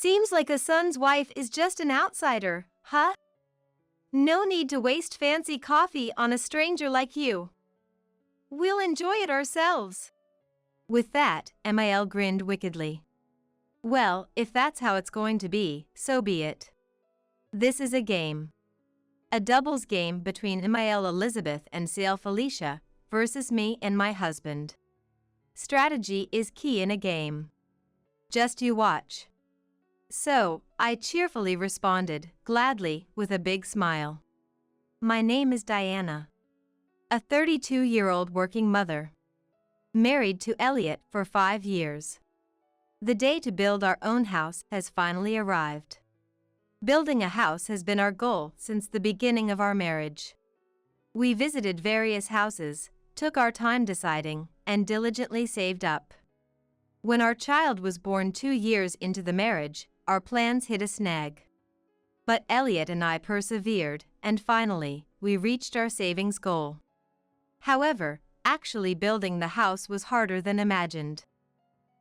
Seems like a son's wife is just an outsider, huh? No need to waste fancy coffee on a stranger like you. We'll enjoy it ourselves. With that, MIL grinned wickedly. Well, if that's how it's going to be, so be it. This is a game. A doubles game between MIL Elizabeth and SIL Felicia versus me and my husband. Strategy is key in a game. Just you watch. So, I cheerfully responded, gladly, with a big smile. My name is Diana. A 32-year-old working mother. Married to Elliot for 5 years. The day to build our own house has finally arrived. Building a house has been our goal since the beginning of our marriage. We visited various houses, took our time deciding, and diligently saved up. When our child was born 2 years into the marriage, our plans hit a snag. But Elliot and I persevered, and finally, we reached our savings goal. However, actually building the house was harder than imagined.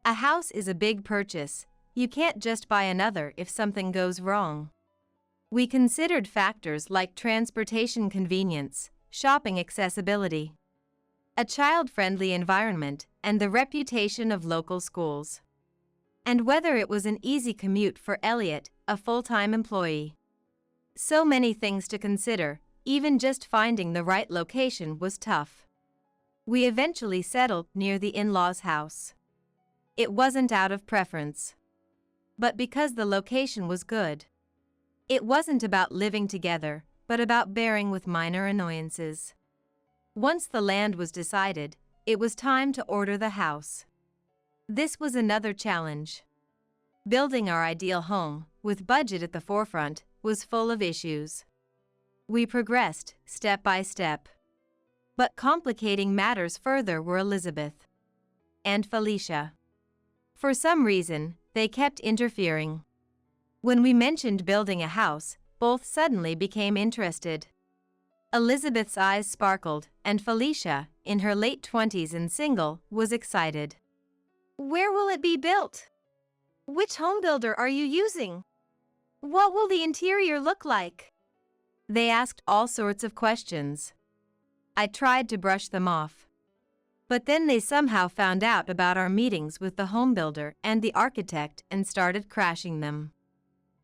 A house is a big purchase. You can't just buy another if something goes wrong. We considered factors like transportation convenience, shopping accessibility, a child-friendly environment, and the reputation of local schools. And whether it was an easy commute for Elliot, a full-time employee. So many things to consider, even just finding the right location was tough. We eventually settled near the in-laws' house. It wasn't out of preference, but because the location was good. It wasn't about living together, but about bearing with minor annoyances. Once the land was decided, it was time to order the house. This was another challenge. Building our ideal home, with budget at the forefront, was full of issues. We progressed, step by step. But complicating matters further were Elizabeth and Felicia. For some reason, they kept interfering. When we mentioned building a house, both suddenly became interested. Elizabeth's eyes sparkled, and Felicia, in her late 20s and single, was excited. Where will it be built? Which home builder are you using? What will the interior look like? They asked all sorts of questions. I tried to brush them off. But then they somehow found out about our meetings with the home builder and the architect and started crashing them.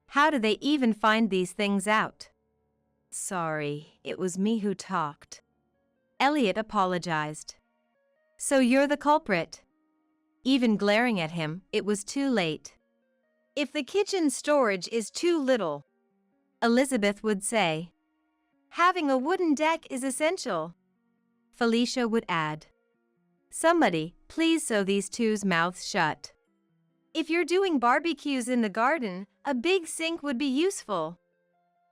How do they even find these things out? Sorry, it was me who talked. Elliot apologized. So you're the culprit? Even glaring at him, it was too late. If the kitchen storage is too little, Elizabeth would say, having a wooden deck is essential. Felicia would add, somebody, please sew these two's mouths shut. If you're doing barbecues in the garden, a big sink would be useful.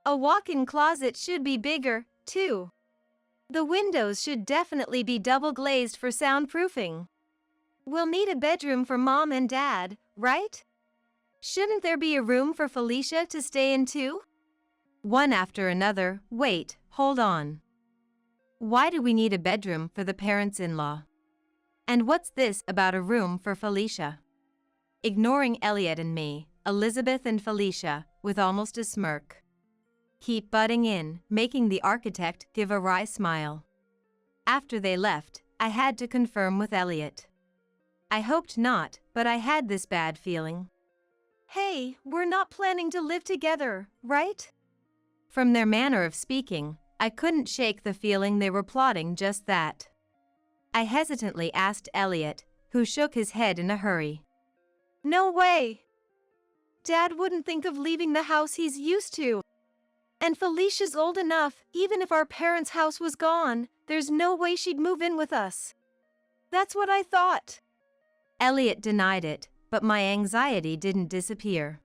A walk-in closet should be bigger, too. The windows should definitely be double-glazed for soundproofing. We'll need a bedroom for Mom and Dad, right? Shouldn't there be a room for Felicia to stay in too? One after another. Wait, hold on. Why do we need a bedroom for the parents-in-law? And what's this about a room for Felicia? Ignoring Elliot and me, Elizabeth and Felicia, with almost a smirk, keep butting in, making the architect give a wry smile. After they left, I had to confirm with Elliot. I hoped not, but I had this bad feeling. Hey, we're not planning to live together, right? From their manner of speaking, I couldn't shake the feeling they were plotting just that. I hesitantly asked Elliot, who shook his head in a hurry. No way! Dad wouldn't think of leaving the house he's used to. And Felicia's old enough, even if our parents' house was gone, there's no way she'd move in with us. That's what I thought. Elliot denied it, but my anxiety didn't disappear.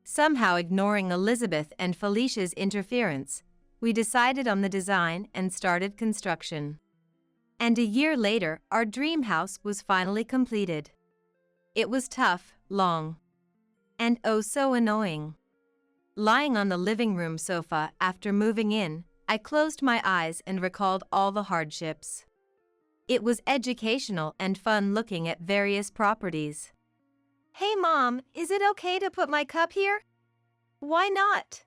Somehow ignoring Elizabeth and Felicia's interference, we decided on the design and started construction. And a year later, our dream house was finally completed. It was tough, long, and oh so annoying. Lying on the living room sofa after moving in, I closed my eyes and recalled all the hardships. It was educational and fun looking at various properties. Hey Mom, is it okay to put my cup here? Why not?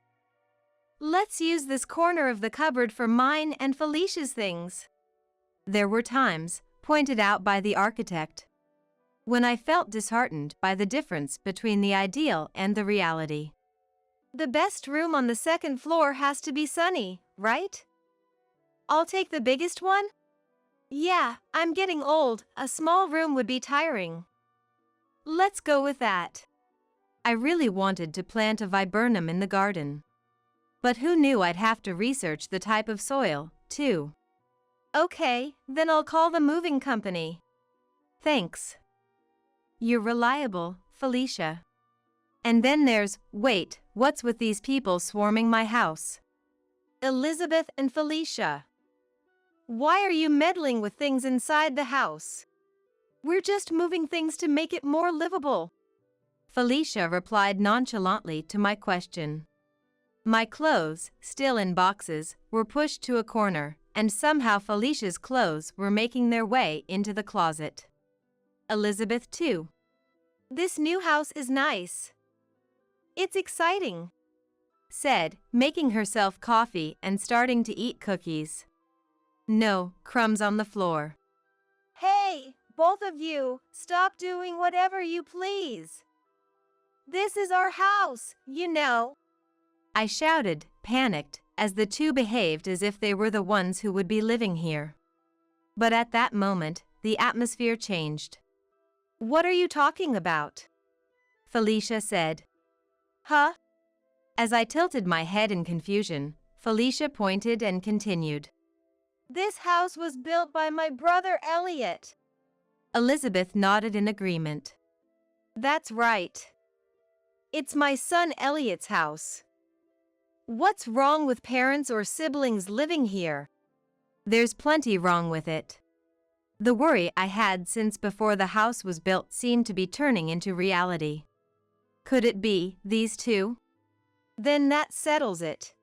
Let's use this corner of the cupboard for mine and Felicia's things. There were times, pointed out by the architect, when I felt disheartened by the difference between the ideal and the reality. The best room on the second floor has to be sunny, right? I'll take the biggest one? Yeah, I'm getting old, a small room would be tiring. Let's go with that. I really wanted to plant a viburnum in the garden. But who knew I'd have to research the type of soil, too. Okay, then I'll call the moving company. Thanks. You're reliable, Felicia. And then there's, wait, what's with these people swarming my house? Elizabeth and Felicia. Why are you meddling with things inside the house? We're just moving things to make it more livable. Felicia replied nonchalantly to my question. My clothes, still in boxes, were pushed to a corner, and somehow Felicia's clothes were making their way into the closet. Elizabeth too. This new house is nice. It's exciting, said, making herself coffee and starting to eat cookies. No, crumbs on the floor. Hey, both of you, stop doing whatever you please. This is our house, you know. I shouted, panicked, as the two behaved as if they were the ones who would be living here. But at that moment, the atmosphere changed. What are you talking about? Felicia said. Huh? As I tilted my head in confusion, Felicia pointed and continued. This house was built by my brother Elliot. Elizabeth nodded in agreement. That's right. It's my son Elliot's house. What's wrong with parents or siblings living here? There's plenty wrong with it. The worry I had since before the house was built seemed to be turning into reality. Could it be these two? Then that settles it.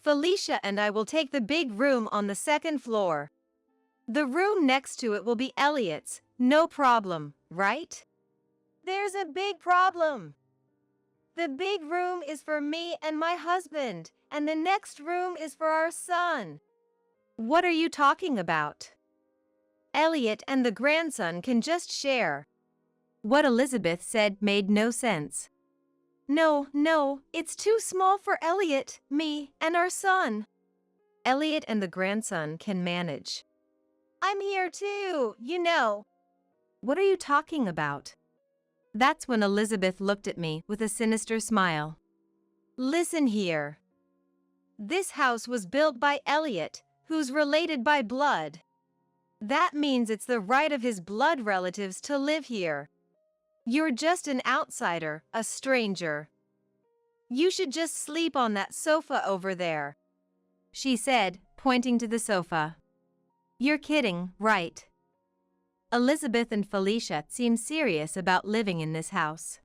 Felicia and I will take the big room on the second floor. The room next to it will be Elliot's, no problem, right? There's a big problem. The big room is for me and my husband, and the next room is for our son. What are you talking about? Elliot and the grandson can just share. What Elizabeth said made no sense. No, it's too small for Elliot, me, and our son. Elliot and the grandson can manage. I'm here too, you know. What are you talking about? That's when Elizabeth looked at me with a sinister smile. Listen here. This house was built by Elliot, who's related by blood. That means it's the right of his blood relatives to live here. You're just an outsider, a stranger. You should just sleep on that sofa over there, she said, pointing to the sofa. You're kidding, right? Elizabeth and Felicia seem serious about living in this house.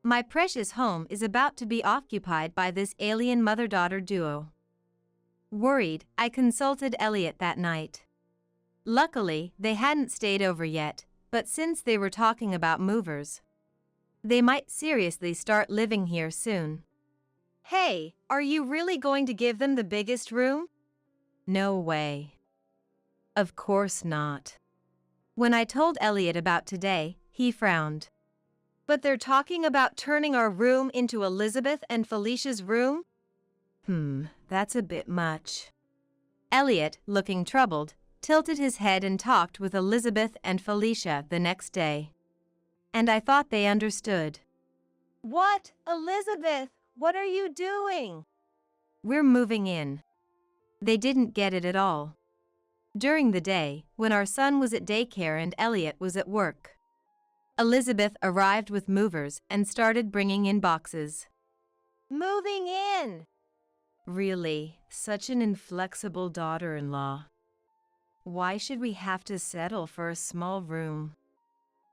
My precious home is about to be occupied by this alien mother-daughter duo. Worried, I consulted Elliot that night. Luckily, they hadn't stayed over yet, but since they were talking about movers, they might seriously start living here soon. Hey, are you really going to give them the biggest room? No way. Of course not. When I told Elliot about today, he frowned. But they're talking about turning our room into Elizabeth and Felicia's room? That's a bit much. Elliot, looking troubled, tilted his head and talked with Elizabeth and Felicia the next day. And I thought they understood. What, Elizabeth? What are you doing? We're moving in. They didn't get it at all. During the day, when our son was at daycare and Elliot was at work, Elizabeth arrived with movers and started bringing in boxes. Moving in! Really, such an inflexible daughter-in-law. Why should we have to settle for a small room?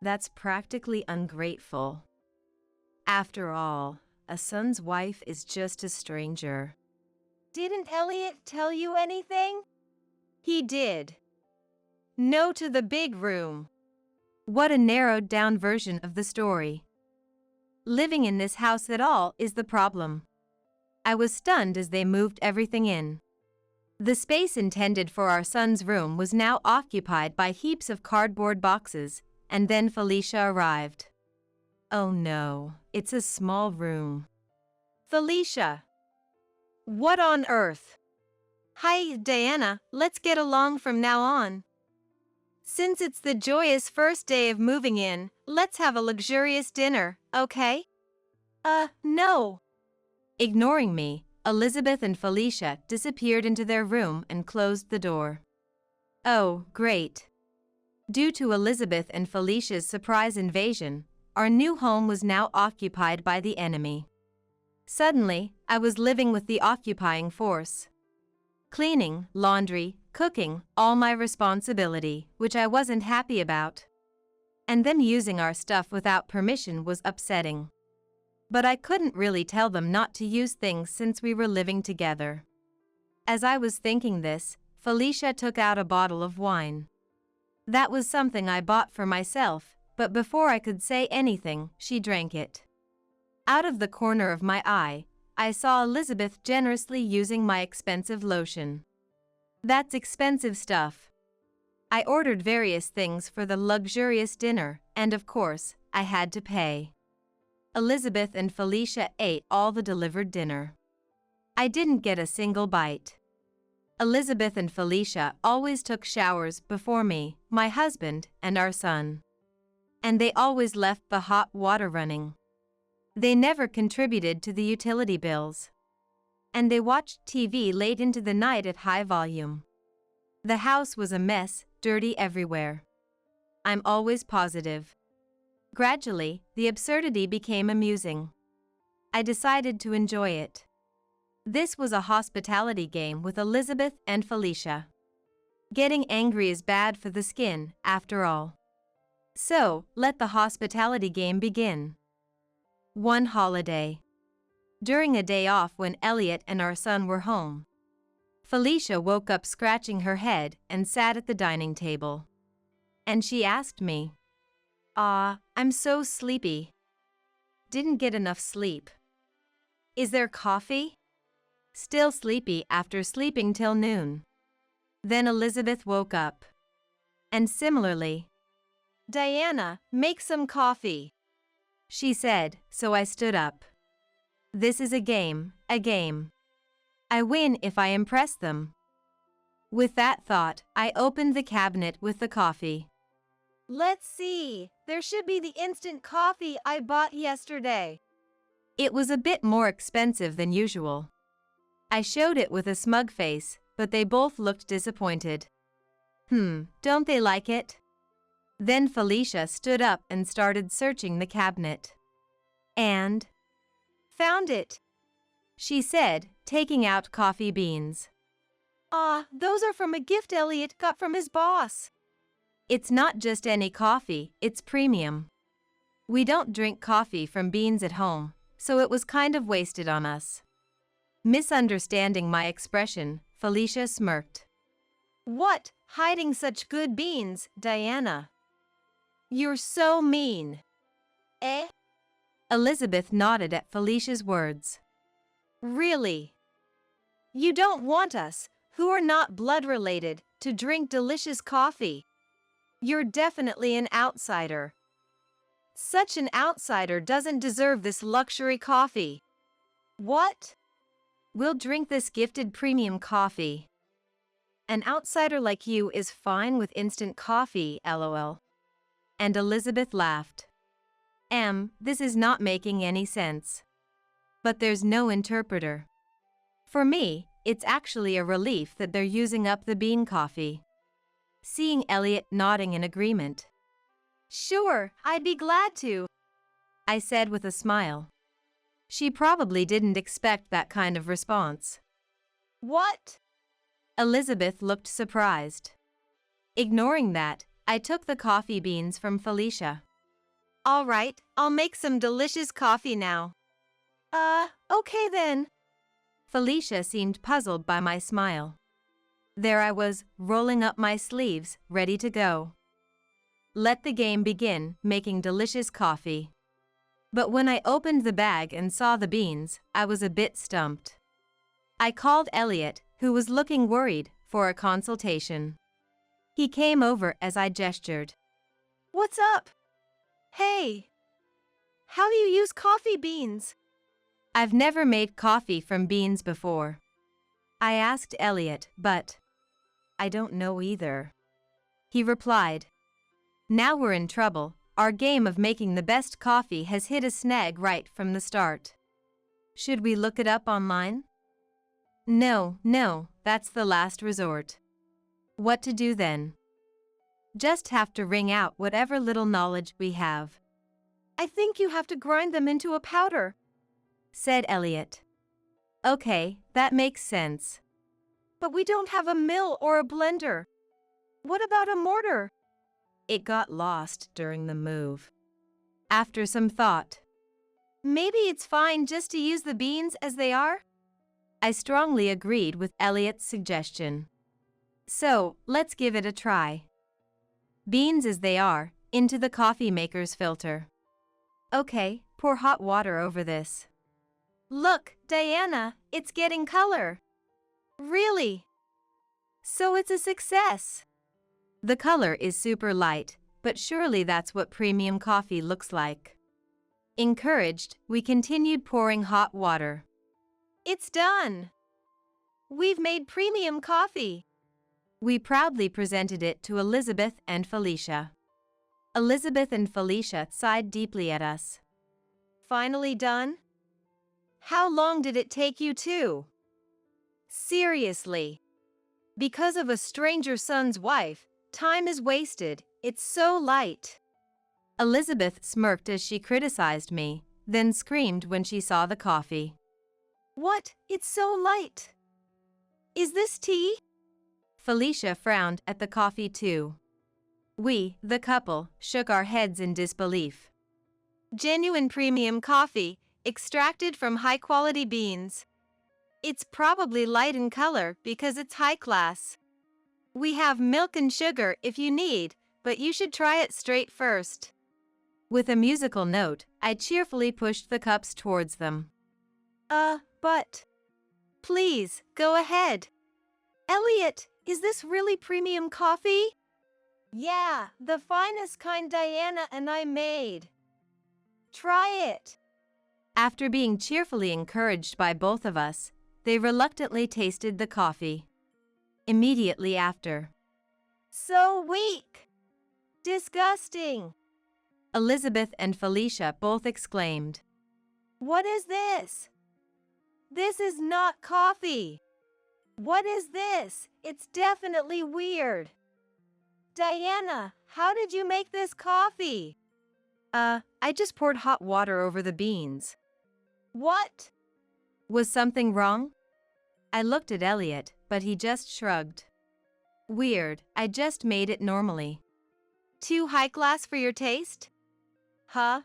That's practically ungrateful. After all, a son's wife is just a stranger. Didn't Elliot tell you anything? He did. No to the big room. What a narrowed-down version of the story. Living in this house at all is the problem. I was stunned as they moved everything in. The space intended for our son's room was now occupied by heaps of cardboard boxes, and then Felicia arrived. Oh no, it's a small room. Felicia! What on earth? Hi, Diana, let's get along from now on. Since it's the joyous first day of moving in, let's have a luxurious dinner, okay? No. Ignoring me, Elizabeth and Felicia disappeared into their room and closed the door. Oh, great. Due to Elizabeth and Felicia's surprise invasion, our new home was now occupied by the enemy. Suddenly, I was living with the occupying force. Cleaning, laundry, cooking, all my responsibility, which I wasn't happy about. And them using our stuff without permission was upsetting. But I couldn't really tell them not to use things since we were living together. As I was thinking this, Felicia took out a bottle of wine. That was something I bought for myself, but before I could say anything, she drank it. Out of the corner of my eye, I saw Elizabeth generously using my expensive lotion. That's expensive stuff. I ordered various things for the luxurious dinner, and of course, I had to pay. Elizabeth and Felicia ate all the delivered dinner. I didn't get a single bite. Elizabeth and Felicia always took showers before me, my husband, and our son. And they always left the hot water running. They never contributed to the utility bills. And they watched TV late into the night at high volume. The house was a mess, dirty everywhere. I'm always positive. Gradually, the absurdity became amusing. I decided to enjoy it. This was a hospitality game with Elizabeth and Felicia. Getting angry is bad for the skin, after all. So, let the hospitality game begin. One holiday. During a day off when Elliot and our son were home, Felicia woke up scratching her head and sat at the dining table. And she asked me, I'm so sleepy. Didn't get enough sleep. Is there coffee? Still sleepy after sleeping till noon. Then Elizabeth woke up. And similarly, Diana, make some coffee, she said, so I stood up. This is a game, a game. I win if I impress them. With that thought, I opened the cabinet with the coffee. Let's see, there should be the instant coffee I bought yesterday. It was a bit more expensive than usual. I showed it with a smug face, but they both looked disappointed. Don't they like it? Then Felicia stood up and started searching the cabinet. And found it, she said, taking out coffee beans. Those are from a gift Elliot got from his boss. It's not just any coffee, it's premium. We don't drink coffee from beans at home, so it was kind of wasted on us. Misunderstanding my expression, Felicia smirked. What, hiding such good beans, Diana? You're so mean. Eh? Elizabeth nodded at Felicia's words. Really? You don't want us, who are not blood-related, to drink delicious coffee? You're definitely an outsider. Such an outsider doesn't deserve this luxury coffee. What? We'll drink this gifted premium coffee. An outsider like you is fine with instant coffee, lol. And Elizabeth laughed. This is not making any sense. But there's no interpreter. For me, it's actually a relief that they're using up the bean coffee. Seeing Elliot nodding in agreement. Sure, I'd be glad to, I said with a smile. She probably didn't expect that kind of response. What? Elizabeth looked surprised. Ignoring that, I took the coffee beans from Felicia. All right, I'll make some delicious coffee now. Okay then. Felicia seemed puzzled by my smile. There I was, rolling up my sleeves, ready to go. let the game begin, making delicious coffee. But when I opened the bag and saw the beans, I was a bit stumped. I called Elliot, who was looking worried, for a consultation. He came over as I gestured. What's up? Hey! How do you use coffee beans? I've never made coffee from beans before. I asked Elliot, but I don't know either. He replied. Now we're in trouble. Our game of making the best coffee has hit a snag right from the start. Should we look it up online? No, that's the last resort. What to do then? Just have to wring out whatever little knowledge we have. I think you have to grind them into a powder, said Elliot. Okay, that makes sense. But we don't have a mill or a blender. What about a mortar? It got lost during the move. After some thought, maybe it's fine just to use the beans as they are? I strongly agreed with Elliot's suggestion. So, let's give it a try. Beans as they are, into the coffee maker's filter. Okay, pour hot water over this. Look, Diana, it's getting color. Really? So it's a success. The color is super light, but surely that's what premium coffee looks like. Encouraged, we continued pouring hot water. It's done. We've made premium coffee. We proudly presented it to Elizabeth and Felicia. Elizabeth and Felicia sighed deeply at us. Finally done? How long did it take you to? Seriously. Because of a stranger son's wife, time is wasted. It's so light. Elizabeth smirked as she criticized me, then screamed when she saw the coffee. What? It's so light. Is this tea? Felicia frowned at the coffee too. We, the couple, shook our heads in disbelief. Genuine premium coffee, extracted from high-quality beans. It's probably light in color because it's high class. We have milk and sugar if you need, but you should try it straight first. With a musical note, I cheerfully pushed the cups towards them. But... Please, go ahead. Elliot, is this really premium coffee? Yeah, the finest kind Diana and I made. Try it. After being cheerfully encouraged by both of us, they reluctantly tasted the coffee. Immediately after. So weak. Disgusting. Elizabeth and Felicia both exclaimed. What is this? This is not coffee. What is this? It's definitely weird. Diana, how did you make this coffee? I just poured hot water over the beans. What? Was something wrong? I looked at Elliot, but he just shrugged. Weird, I just made it normally. Too high class for your taste? Huh?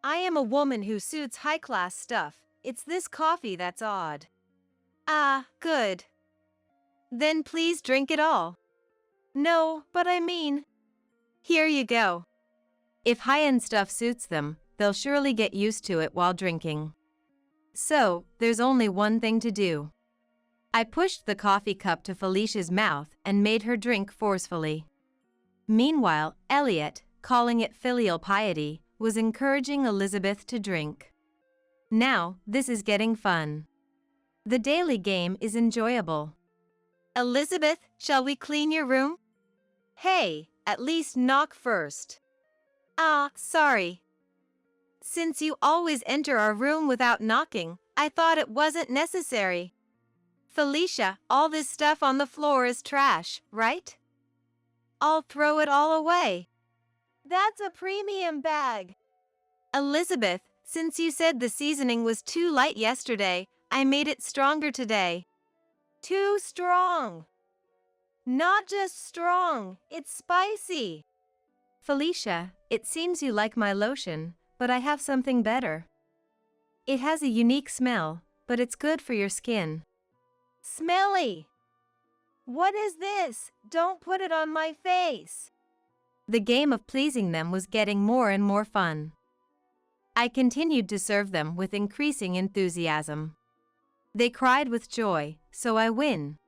I am a woman who suits high class stuff. It's this coffee that's odd. Ah, good. Then please drink it all. No, but I mean... Here you go. If high-end stuff suits them, they'll surely get used to it while drinking. So, there's only one thing to do. I pushed the coffee cup to Felicia's mouth and made her drink forcefully. Meanwhile, Elliot, calling it filial piety, was encouraging Elizabeth to drink. Now, this is getting fun. The daily game is enjoyable. Elizabeth, shall we clean your room? Hey, at least knock first. Sorry. Since you always enter our room without knocking, I thought it wasn't necessary. Felicia, all this stuff on the floor is trash, right? I'll throw it all away. That's a premium bag. Elizabeth, since you said the seasoning was too light yesterday, I made it stronger today. Too strong. Not just strong, it's spicy. Felicia, it seems you like my lotion, but I have something better. It has a unique smell, but it's good for your skin. Smelly. What is this? Don't put it on my face. The game of pleasing them was getting more and more fun. I continued to serve them with increasing enthusiasm. They cried with joy, so I win.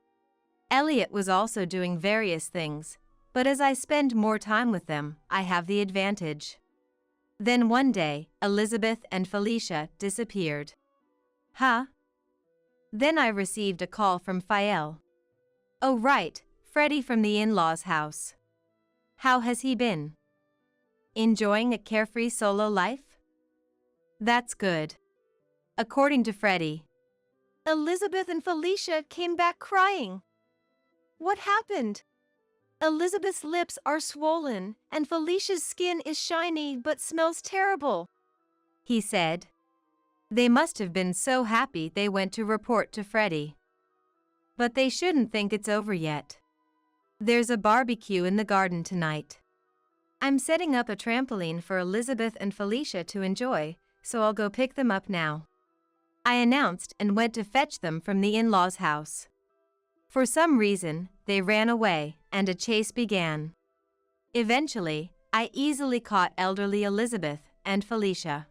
Elliot was also doing various things, but as I spend more time with them, I have the advantage. Then one day, Elizabeth and Felicia disappeared. Huh? Then I received a call from Fael. Oh right, Freddie from the in-laws' house. How has he been? Enjoying a carefree solo life? That's good. According to Freddie, Elizabeth and Felicia came back crying. What happened? Elizabeth's lips are swollen, and Felicia's skin is shiny but smells terrible, he said. They must have been so happy they went to report to Freddie. But they shouldn't think it's over yet. There's a barbecue in the garden tonight. I'm setting up a trampoline for Elizabeth and Felicia to enjoy, so I'll go pick them up now, I announced and went to fetch them from the in-laws' house. For some reason, they ran away, and a chase began. Eventually, I easily caught elderly Elizabeth and Felicia,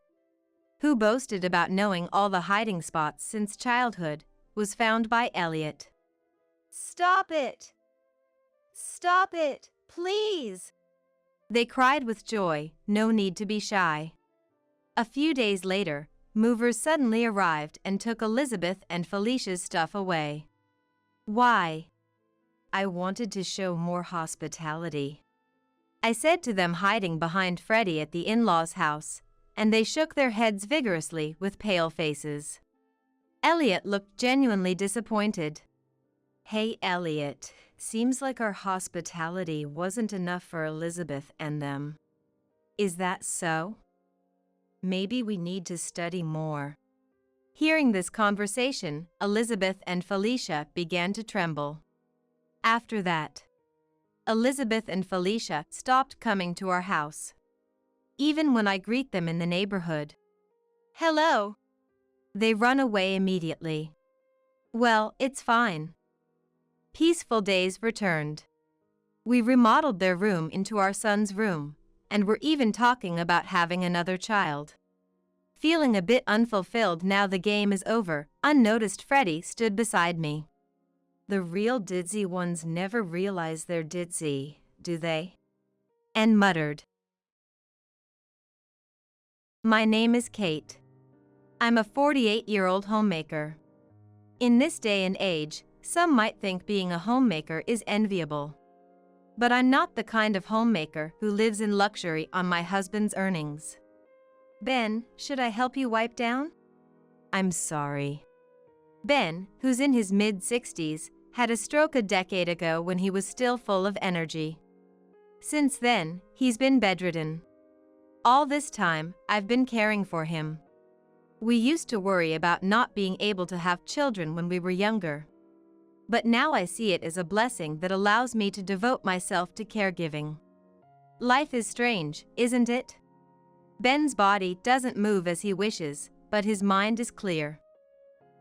who boasted about knowing all the hiding spots since childhood, was found by Elliot. Stop it! Stop it, please! They cried with joy, no need to be shy. A few days later, movers suddenly arrived and took Elizabeth and Felicia's stuff away. Why? I wanted to show more hospitality, I said to them hiding behind Freddie at the in-laws' house, and they shook their heads vigorously with pale faces. Elliot looked genuinely disappointed. Hey Elliot, seems like our hospitality wasn't enough for Elizabeth and them. Is that so? Maybe we need to study more. Hearing this conversation, Elizabeth and Felicia began to tremble. After that, Elizabeth and Felicia stopped coming to our house. Even when I greet them in the neighborhood, Hello, they run away immediately. Well, it's fine. Peaceful days returned. We remodeled their room into our son's room, and were even talking about having another child. Feeling a bit unfulfilled now the game is over, unnoticed Freddie stood beside me. The real ditzy ones never realize they're ditzy, do they? And muttered. My name is Kate. I'm a 48-year-old homemaker. In this day and age, some might think being a homemaker is enviable. But I'm not the kind of homemaker who lives in luxury on my husband's earnings. Ben, should I help you wipe down? I'm sorry. Ben, who's in his mid-60s, had a stroke a decade ago when he was still full of energy. Since then, he's been bedridden. All this time, I've been caring for him. We used to worry about not being able to have children when we were younger. But now I see it as a blessing that allows me to devote myself to caregiving. Life is strange, isn't it? Ben's body doesn't move as he wishes, but his mind is clear.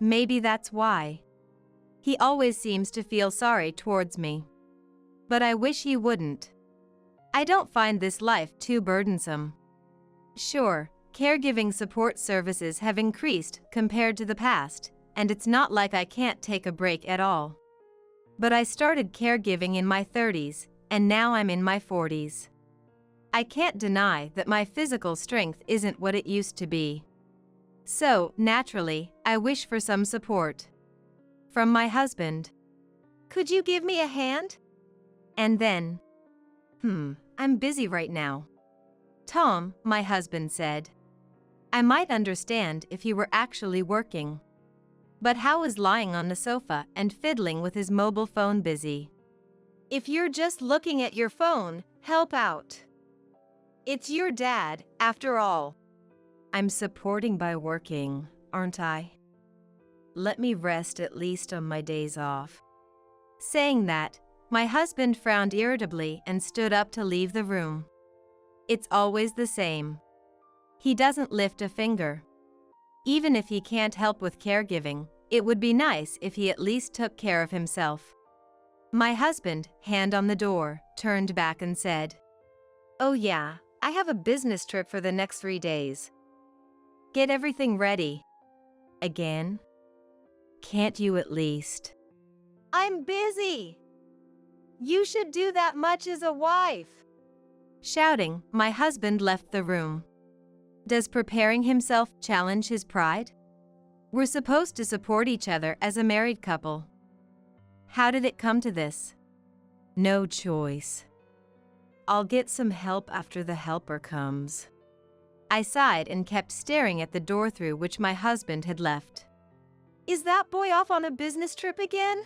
Maybe that's why. He always seems to feel sorry towards me. But I wish he wouldn't. I don't find this life too burdensome. Sure, caregiving support services have increased compared to the past, and it's not like I can't take a break at all. But I started caregiving in my 30s, and now I'm in my 40s. I can't deny that my physical strength isn't what it used to be. So, naturally, I wish for some support. From my husband. Could you give me a hand? And then, I'm busy right now. Tom, my husband said. I might understand if he were actually working. But how is lying on the sofa and fiddling with his mobile phone busy? If you're just looking at your phone, help out. It's your dad, after all. I'm supporting by working, aren't I? Let me rest at least on my days off. Saying that, my husband frowned irritably and stood up to leave the room. It's always the same. He doesn't lift a finger. Even if he can't help with caregiving, it would be nice if he at least took care of himself. My husband, hand on the door, turned back and said, Oh yeah, I have a business trip for the next 3 days. Get everything ready. Again? Can't you at least? I'm busy. You should do that much as a wife. Shouting, my husband left the room. Does preparing himself challenge his pride? We're supposed to support each other as a married couple. How did it come to this? No choice. I'll get some help after the helper comes. I sighed and kept staring at the door through which my husband had left. Is that boy off on a business trip again?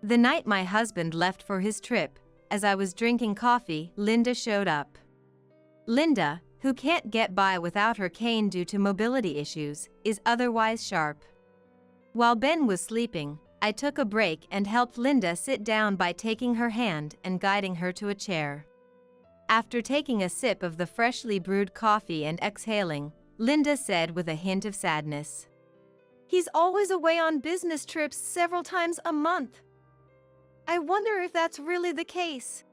The night my husband left for his trip, as I was drinking coffee, Linda showed up. Linda, who can't get by without her cane due to mobility issues, is otherwise sharp. While Ben was sleeping, I took a break and helped Linda sit down by taking her hand and guiding her to a chair. After taking a sip of the freshly brewed coffee and exhaling, Linda said with a hint of sadness, He's always away on business trips several times a month. I wonder if that's really the case.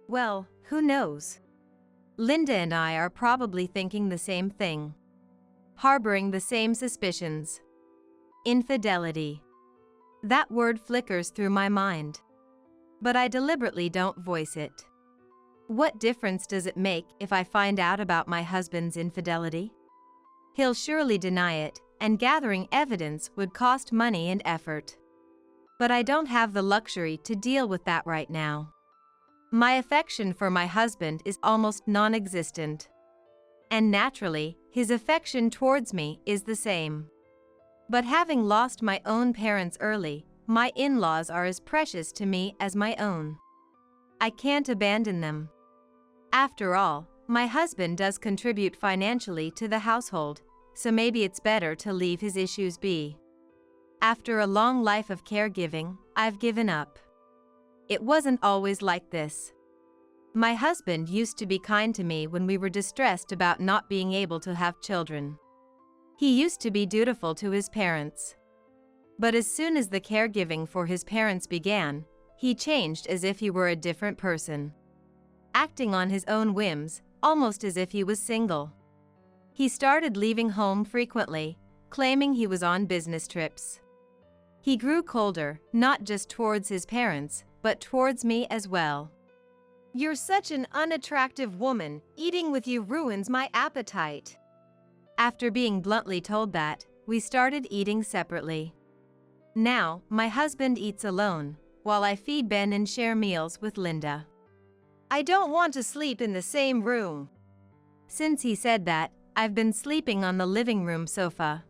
Well, who knows? Linda and I are probably thinking the same thing. Harboring the same suspicions. Infidelity. That word flickers through my mind. But I deliberately don't voice it. What difference does it make if I find out about my husband's infidelity? He'll surely deny it, and gathering evidence would cost money and effort. But I don't have the luxury to deal with that right now. My affection for my husband is almost non-existent. And naturally, his affection towards me is the same. But having lost my own parents early, my in-laws are as precious to me as my own. I can't abandon them. After all, my husband does contribute financially to the household, so maybe it's better to leave his issues be. After a long life of caregiving, I've given up. It wasn't always like this. My husband used to be kind to me when we were distressed about not being able to have children. He used to be dutiful to his parents. But as soon as the caregiving for his parents began, he changed as if he were a different person. Acting on his own whims, almost as if he was single. He started leaving home frequently, claiming he was on business trips. He grew colder, not just towards his parents, but towards me as well. You're such an unattractive woman. Eating with you ruins my appetite. After being bluntly told that, we started eating separately. Now, my husband eats alone, while I feed Ben and share meals with Linda. I don't want to sleep in the same room. Since he said that, I've been sleeping on the living room sofa.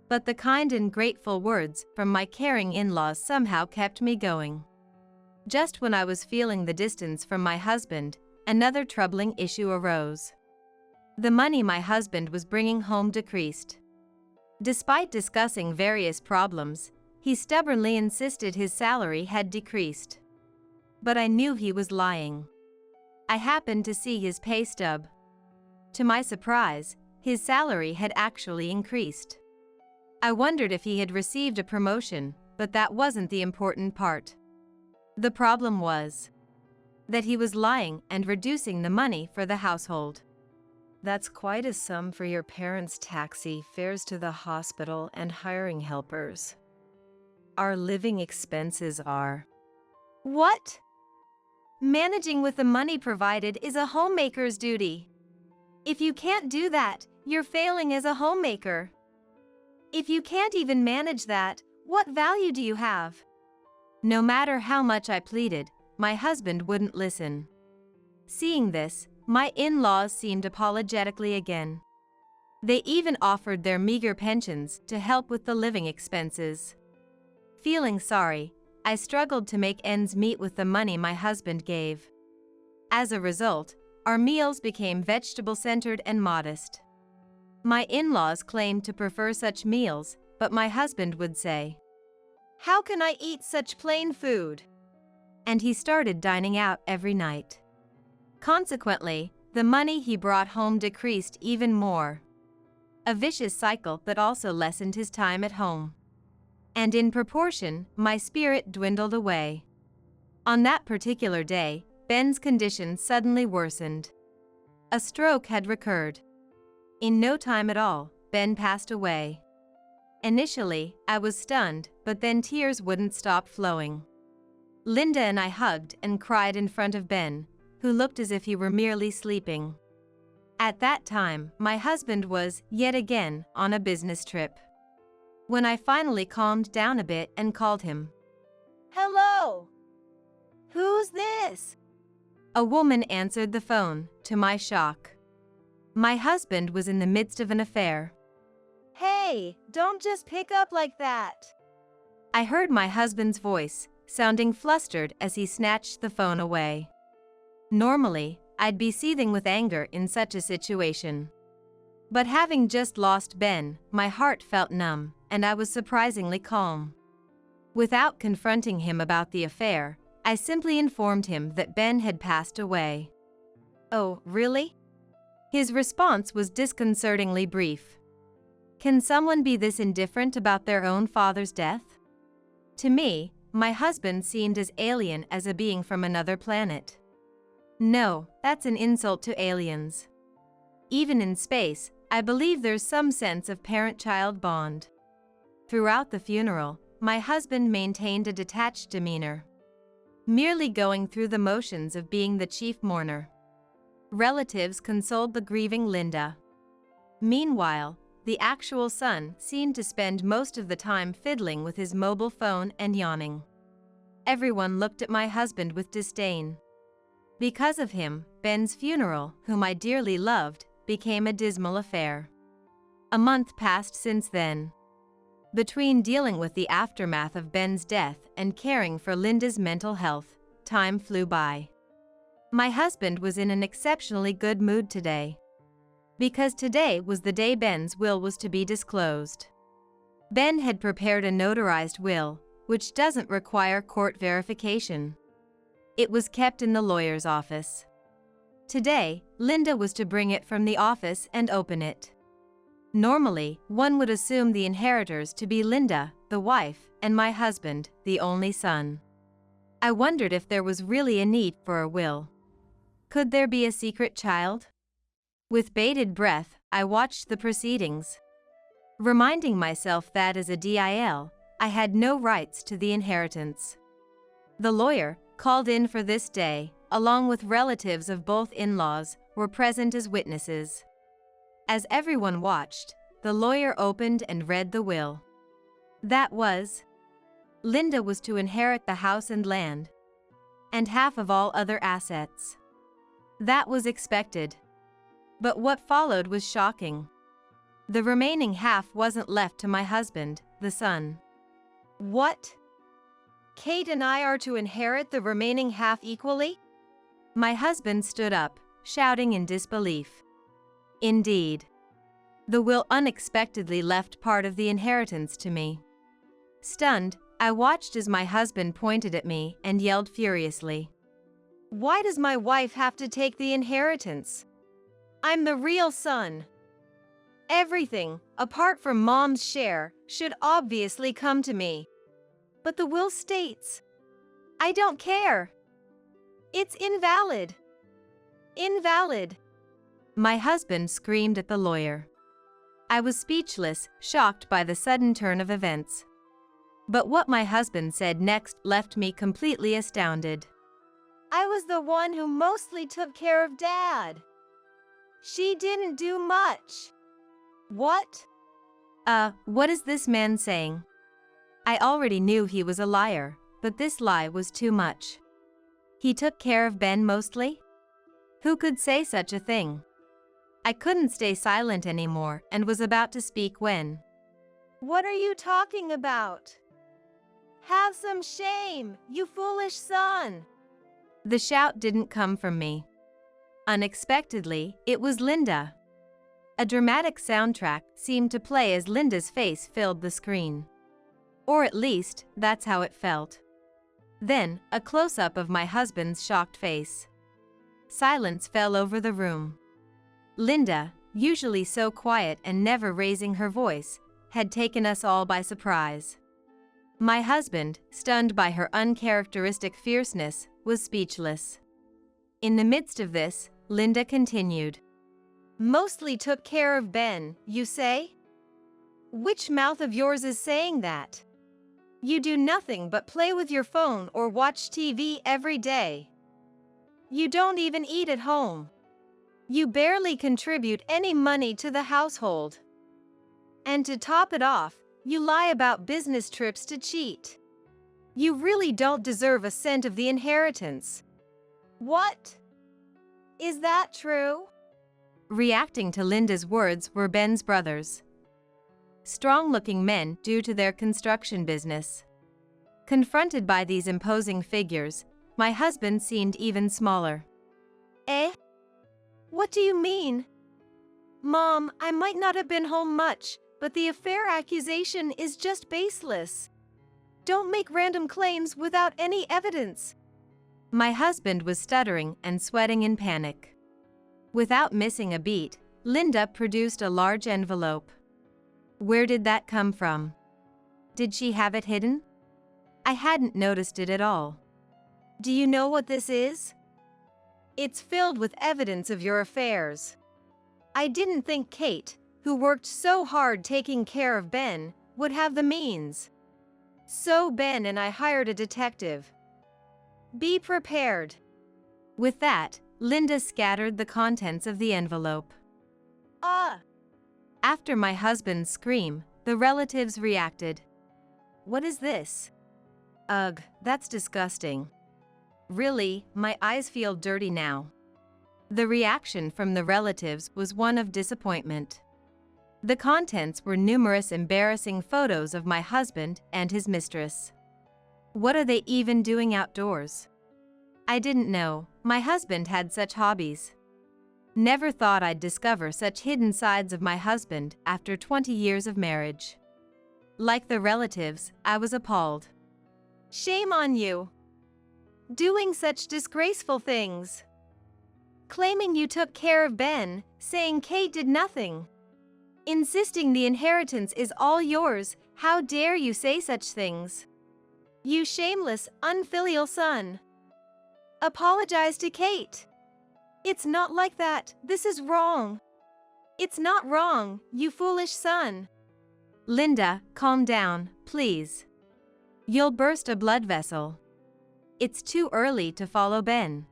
But the kind and grateful words from my caring in-laws somehow kept me going. Just when I was feeling the distance from my husband, another troubling issue arose. The money my husband was bringing home decreased. Despite discussing various problems, he stubbornly insisted his salary had decreased. But I knew he was lying. I happened to see his pay stub. To my surprise, his salary had actually increased. I wondered if he had received a promotion, but that wasn't the important part. The problem was that he was lying and reducing the money for the household. That's quite a sum for your parents' taxi, fares to the hospital, and hiring helpers. Our living expenses are. What? Managing with the money provided is a homemaker's duty. If you can't do that, you're failing as a homemaker. If you can't even manage that, what value do you have? No matter how much I pleaded, my husband wouldn't listen. Seeing this, my in-laws seemed apologetically again. They even offered their meager pensions to help with the living expenses. Feeling sorry, I struggled to make ends meet with the money my husband gave. As a result, our meals became vegetable-centered and modest. My in-laws claimed to prefer such meals, but my husband would say, "How can I eat such plain food?" And he started dining out every night. Consequently, the money he brought home decreased even more. A vicious cycle that also lessened his time at home. And in proportion, my spirit dwindled away. On that particular day, Ben's condition suddenly worsened. A stroke had recurred. In no time at all, Ben passed away. Initially, I was stunned, but then tears wouldn't stop flowing. Linda and I hugged and cried in front of Ben, who looked as if he were merely sleeping. At that time, my husband was, yet again, on a business trip. When I finally calmed down a bit and called him. Hello? Who's this? A woman answered the phone, to my shock. My husband was in the midst of an affair. Hey, don't just pick up like that. I heard my husband's voice, sounding flustered as he snatched the phone away. Normally, I'd be seething with anger in such a situation. But having just lost Ben, my heart felt numb, and I was surprisingly calm. Without confronting him about the affair, I simply informed him that Ben had passed away. Oh, really? His response was disconcertingly brief. Can someone be this indifferent about their own father's death? To me, my husband seemed as alien as a being from another planet. No, that's an insult to aliens. Even in space, I believe there's some sense of parent-child bond. Throughout the funeral, my husband maintained a detached demeanor, merely going through the motions of being the chief mourner. Relatives consoled the grieving Linda. Meanwhile, the actual son seemed to spend most of the time fiddling with his mobile phone and yawning. Everyone looked at my husband with disdain. Because of him, Ben's funeral, whom I dearly loved, became a dismal affair. A month passed since then. Between dealing with the aftermath of Ben's death and caring for Linda's mental health, time flew by. My husband was in an exceptionally good mood today. Because today was the day Ben's will was to be disclosed. Ben had prepared a notarized will, which doesn't require court verification. It was kept in the lawyer's office. Today, Linda was to bring it from the office and open it. Normally, one would assume the inheritors to be Linda, the wife, and my husband, the only son. I wondered if there was really a need for a will. Could there be a secret child? With bated breath, I watched the proceedings, reminding myself that as a DIL, I had no rights to the inheritance. The lawyer, called in for this day, along with relatives of both in-laws, were present as witnesses. As everyone watched, the lawyer opened and read the will. That was, Linda was to inherit the house and land, and half of all other assets. That was expected. But what followed was shocking. The remaining half wasn't left to my husband, the son. What? Kate and I are to inherit the remaining half equally? My husband stood up, shouting in disbelief. Indeed. The will unexpectedly left part of the inheritance to me. Stunned, I watched as my husband pointed at me and yelled furiously. Why does my wife have to take the inheritance? I'm the real son. Everything, apart from Mom's share, should obviously come to me. But the will states, I don't care. It's invalid. Invalid. My husband screamed at the lawyer. I was speechless, shocked by the sudden turn of events. But what my husband said next left me completely astounded. I was the one who mostly took care of Dad. She didn't do much. What? What is this man saying? I already knew he was a liar, but this lie was too much. He took care of Ben mostly? Who could say such a thing? I couldn't stay silent anymore and was about to speak when. What are you talking about? Have some shame, you foolish son. The shout didn't come from me. Unexpectedly, it was Linda. A dramatic soundtrack seemed to play as Linda's face filled the screen. Or at least, that's how it felt. Then, a close-up of my husband's shocked face. Silence fell over the room. Linda, usually so quiet and never raising her voice, had taken us all by surprise. My husband, stunned by her uncharacteristic fierceness, was speechless. In the midst of this, Linda continued. Mostly took care of Ben, you say? Which mouth of yours is saying that? You do nothing but play with your phone or watch TV every day. You don't even eat at home. You barely contribute any money to the household. And to top it off, you lie about business trips to cheat. You really don't deserve a cent of the inheritance. What? Is that true? Reacting to Linda's words were Ben's brothers. Strong-looking men due to their construction business. Confronted by these imposing figures, my husband seemed even smaller. Eh? What do you mean? Mom, I might not have been home much, but the affair accusation is just baseless. Don't make random claims without any evidence. My husband was stuttering and sweating in panic. Without missing a beat, Linda produced a large envelope. Where did that come from? Did she have it hidden? I hadn't noticed it at all. Do you know what this is? It's filled with evidence of your affairs. I didn't think Kate, who worked so hard taking care of Ben, would have the means. So Ben and I hired a detective. Be prepared. With that, Linda scattered the contents of the envelope. After my husband's scream, the relatives reacted. What is this? Ugh, that's disgusting. Really, my eyes feel dirty now. The reaction from the relatives was one of disappointment. The contents were numerous embarrassing photos of my husband and his mistress. What are they even doing outdoors? I didn't know my husband had such hobbies. Never thought I'd discover such hidden sides of my husband after 20 years of marriage. Like the relatives, I was appalled. Shame on you. Doing such disgraceful things. Claiming you took care of Ben, saying Kate did nothing. Insisting the inheritance is all yours, how dare you say such things? You shameless, unfilial son. Apologize to Kate. It's not like that, this is wrong. It's not wrong, you foolish son. Linda, calm down, please. You'll burst a blood vessel. It's too early to follow Ben.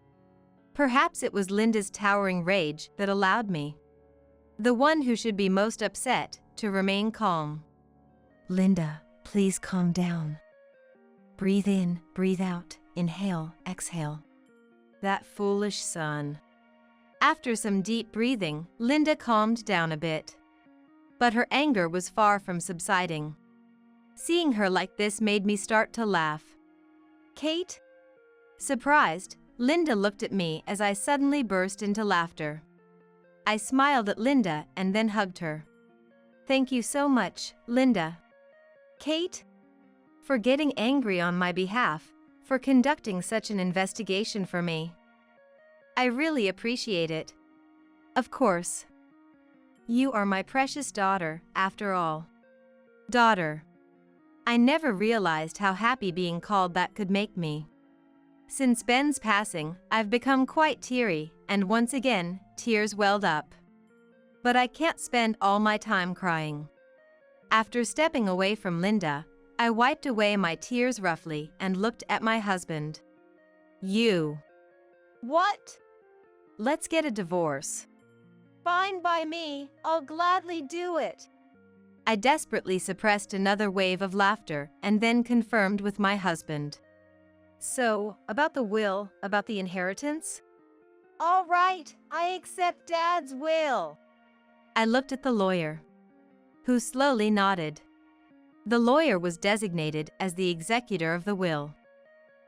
Perhaps it was Linda's towering rage that allowed me, the one who should be most upset, to remain calm. Linda, please calm down. Breathe in, breathe out, inhale, exhale. That foolish son. After some deep breathing, Linda calmed down a bit. But her anger was far from subsiding. Seeing her like this made me start to laugh. Kate? Surprised, Linda looked at me as I suddenly burst into laughter. I smiled at Linda and then hugged her. Thank you so much, Linda. Kate? For getting angry on my behalf, for conducting such an investigation for me. I really appreciate it. Of course. You are my precious daughter, after all. Daughter. I never realized how happy being called that could make me. Since Ben's passing, I've become quite teary, and once again, tears welled up. But I can't spend all my time crying. After stepping away from Linda, I wiped away my tears roughly and looked at my husband. You. What? Let's get a divorce. Fine by me, I'll gladly do it. I desperately suppressed another wave of laughter and then confirmed with my husband. So, about the will, about the inheritance? All right, I accept Dad's will. I looked at the lawyer, who slowly nodded. The lawyer was designated as the executor of the will.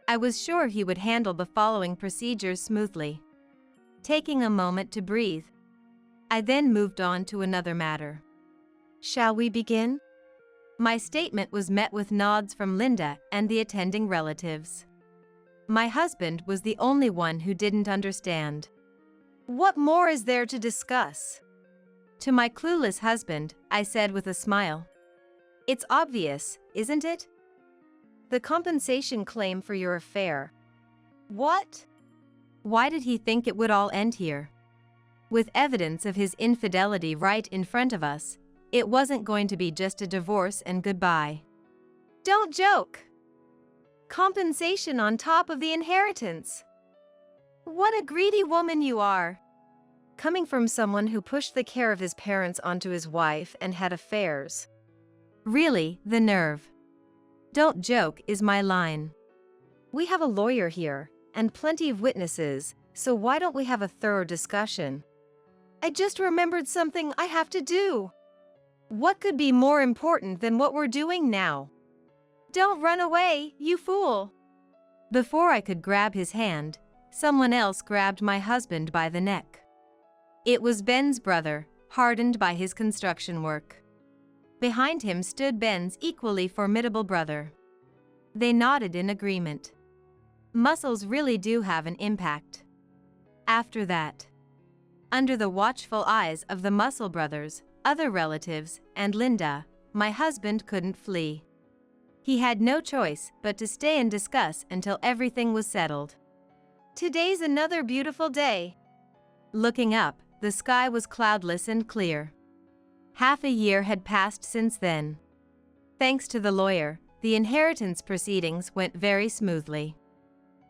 I was sure he would handle the following procedures smoothly. Taking a moment to breathe, I then moved on to another matter. Shall we begin? My statement was met with nods from Linda and the attending relatives. My husband was the only one who didn't understand. What more is there to discuss? To my clueless husband, I said with a smile. It's obvious, isn't it? The compensation claim for your affair. What? Why did he think it would all end here? With evidence of his infidelity right in front of us, it wasn't going to be just a divorce and goodbye. Don't joke. Compensation on top of the inheritance. What a greedy woman you are. Coming from someone who pushed the care of his parents onto his wife and had affairs. Really, the nerve. Don't joke is my line. We have a lawyer here, and plenty of witnesses, so why don't we have a thorough discussion? I just remembered something I have to do. What could be more important than what we're doing now? Don't run away, you fool. Before I could grab his hand, someone else grabbed my husband by the neck. It was Ben's brother, hardened by his construction work. Behind him stood Ben's equally formidable brother. They nodded in agreement. Muscles really do have an impact. After that, under the watchful eyes of the Muscle brothers, other relatives, and Linda, my husband couldn't flee. He had no choice but to stay and discuss until everything was settled. Today's another beautiful day. Looking up, the sky was cloudless and clear. Half a year had passed since then. Thanks to the lawyer, the inheritance proceedings went very smoothly.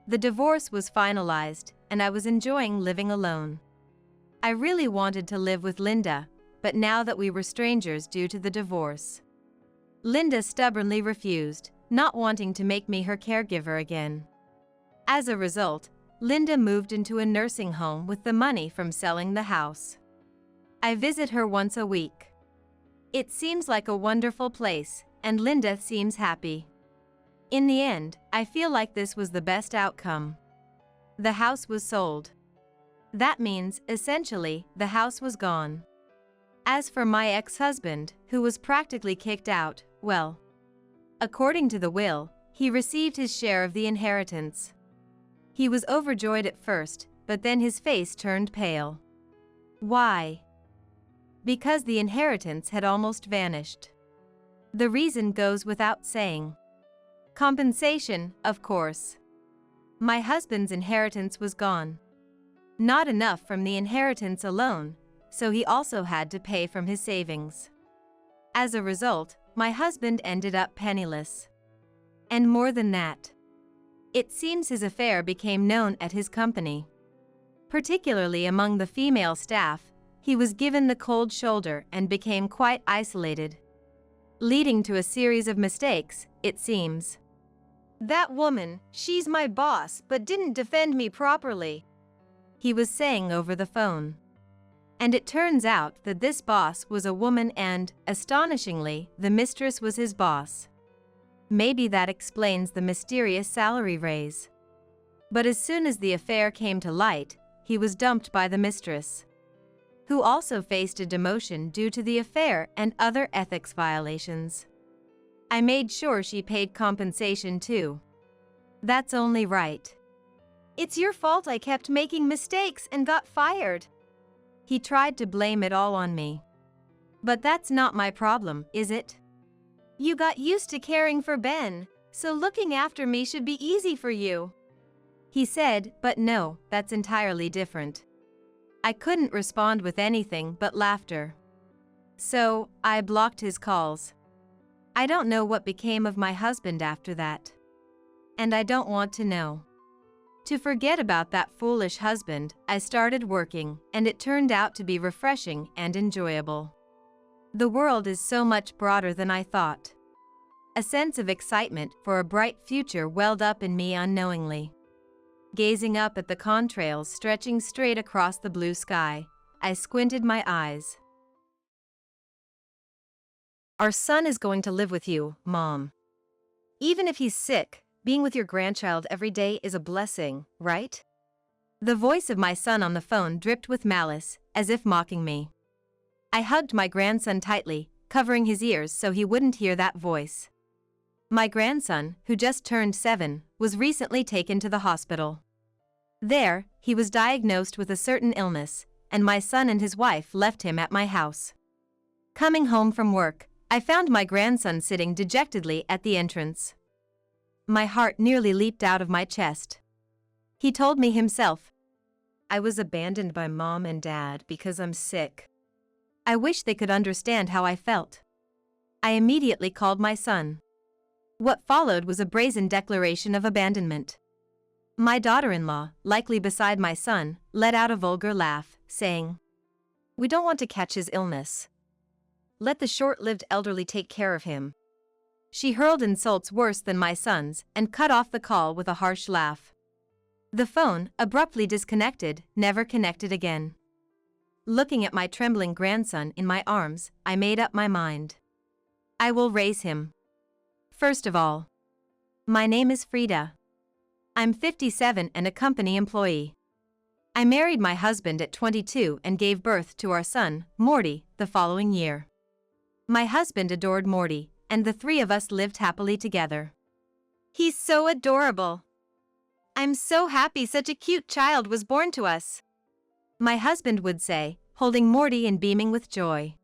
The divorce was finalized, and I was enjoying living alone. I really wanted to live with Linda, but now that we were strangers due to the divorce, Linda stubbornly refused, not wanting to make me her caregiver again. As a result, Linda moved into a nursing home with the money from selling the house. I visit her once a week. It seems like a wonderful place, and Linda seems happy. In the end, I feel like this was the best outcome. The house was sold. That means, essentially, the house was gone. As for my ex-husband, who was practically kicked out, well, according to the will, he received his share of the inheritance. He was overjoyed at first, but then his face turned pale. Why? Because the inheritance had almost vanished. The reason goes without saying. Compensation, of course. My husband's inheritance was gone. Not enough from the inheritance alone, so he also had to pay from his savings. As a result, my husband ended up penniless. And more than that, it seems his affair became known at his company. Particularly among the female staff, he was given the cold shoulder and became quite isolated, leading to a series of mistakes, it seems. That woman, she's my boss, but didn't defend me properly, he was saying over the phone. And it turns out that this boss was a woman and, astonishingly, the mistress was his boss. Maybe that explains the mysterious salary raise. But as soon as the affair came to light, he was dumped by the mistress, who also faced a demotion due to the affair and other ethics violations. I made sure she paid compensation too. That's only right. It's your fault I kept making mistakes and got fired. He tried to blame it all on me. But that's not my problem, is it? You got used to caring for Ben, so looking after me should be easy for you, he said, but no, that's entirely different. I couldn't respond with anything but laughter. So, I blocked his calls. I don't know what became of my husband after that. And I don't want to know. To forget about that foolish husband, I started working, and it turned out to be refreshing and enjoyable. The world is so much broader than I thought. A sense of excitement for a bright future welled up in me unknowingly. Gazing up at the contrails stretching straight across the blue sky, I squinted my eyes. Our son is going to live with you, Mom. Even if he's sick, being with your grandchild every day is a blessing, right? The voice of my son on the phone dripped with malice, as if mocking me. I hugged my grandson tightly, covering his ears so he wouldn't hear that voice. My grandson, who just turned 7, was recently taken to the hospital. There, he was diagnosed with a certain illness, and my son and his wife left him at my house. Coming home from work, I found my grandson sitting dejectedly at the entrance. My heart nearly leaped out of my chest. He told me himself, I was abandoned by mom and dad because I'm sick. I wish they could understand how I felt. I immediately called my son. What followed was a brazen declaration of abandonment. My daughter-in-law, likely beside my son, let out a vulgar laugh, saying, "We don't want to catch his illness. Let the short-lived elderly take care of him." She hurled insults worse than my son's and cut off the call with a harsh laugh. The phone, abruptly disconnected, never connected again. Looking at my trembling grandson in my arms, I made up my mind. I will raise him. First of all, my name is Frida. I'm 57 and a company employee. I married my husband at 22 and gave birth to our son, Morty, the following year. My husband adored Morty, and the three of us lived happily together. He's so adorable. I'm so happy such a cute child was born to us, my husband would say, holding Morty and beaming with joy.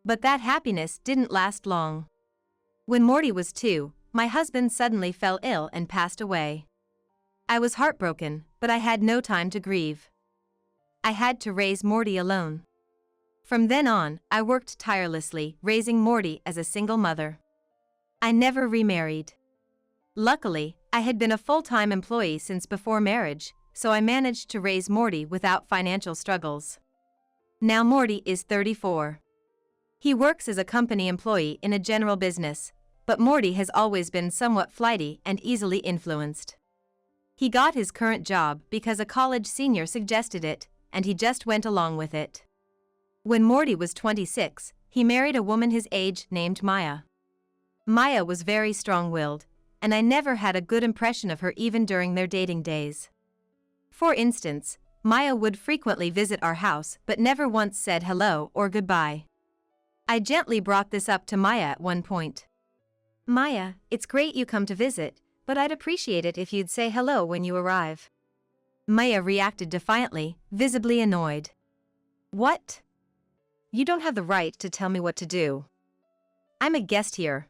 But that happiness didn't last long. When Morty was 2, my husband suddenly fell ill and passed away. I was heartbroken, but I had no time to grieve. I had to raise Morty alone. From then on, I worked tirelessly, raising Morty as a single mother. I never remarried. Luckily, I had been a full-time employee since before marriage, so I managed to raise Morty without financial struggles. Now Morty is 34. He works as a company employee in a general business, but Morty has always been somewhat flighty and easily influenced. He got his current job because a college senior suggested it, and he just went along with it. When Morty was 26, he married a woman his age named Maya. Maya was very strong-willed, and I never had a good impression of her even during their dating days. For instance, Maya would frequently visit our house but never once said hello or goodbye. I gently brought this up to Maya at one point. "Maya, it's great you come to visit, but I'd appreciate it if you'd say hello when you arrive." Maya reacted defiantly, visibly annoyed. "What? You don't have the right to tell me what to do. I'm a guest here.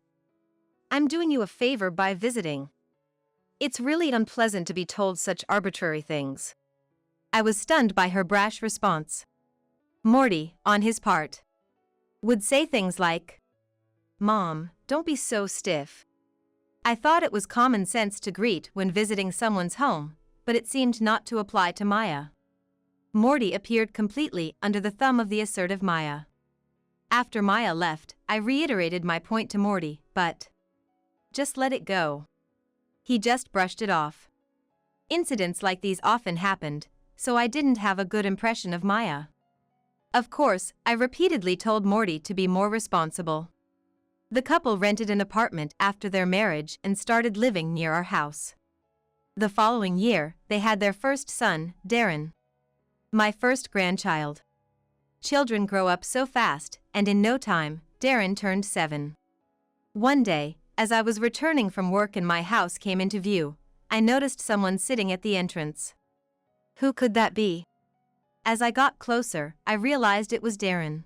I'm doing you a favor by visiting. It's really unpleasant to be told such arbitrary things." I was stunned by her brash response. Morty, on his part, would say things like, "Mom, don't be so stiff." I thought it was common sense to greet when visiting someone's home, but it seemed not to apply to Maya. Morty appeared completely under the thumb of the assertive Maya. After Maya left, I reiterated my point to Morty, but just let it go. He just brushed it off. Incidents like these often happened, so I didn't have a good impression of Maya. Of course, I repeatedly told Morty to be more responsible. The couple rented an apartment after their marriage and started living near our house. The following year, they had their first son, Darren. My first grandchild. Children grow up so fast, and in no time, Darren turned 7. One day, as I was returning from work and my house came into view, I noticed someone sitting at the entrance. Who could that be? As I got closer, I realized it was Darren.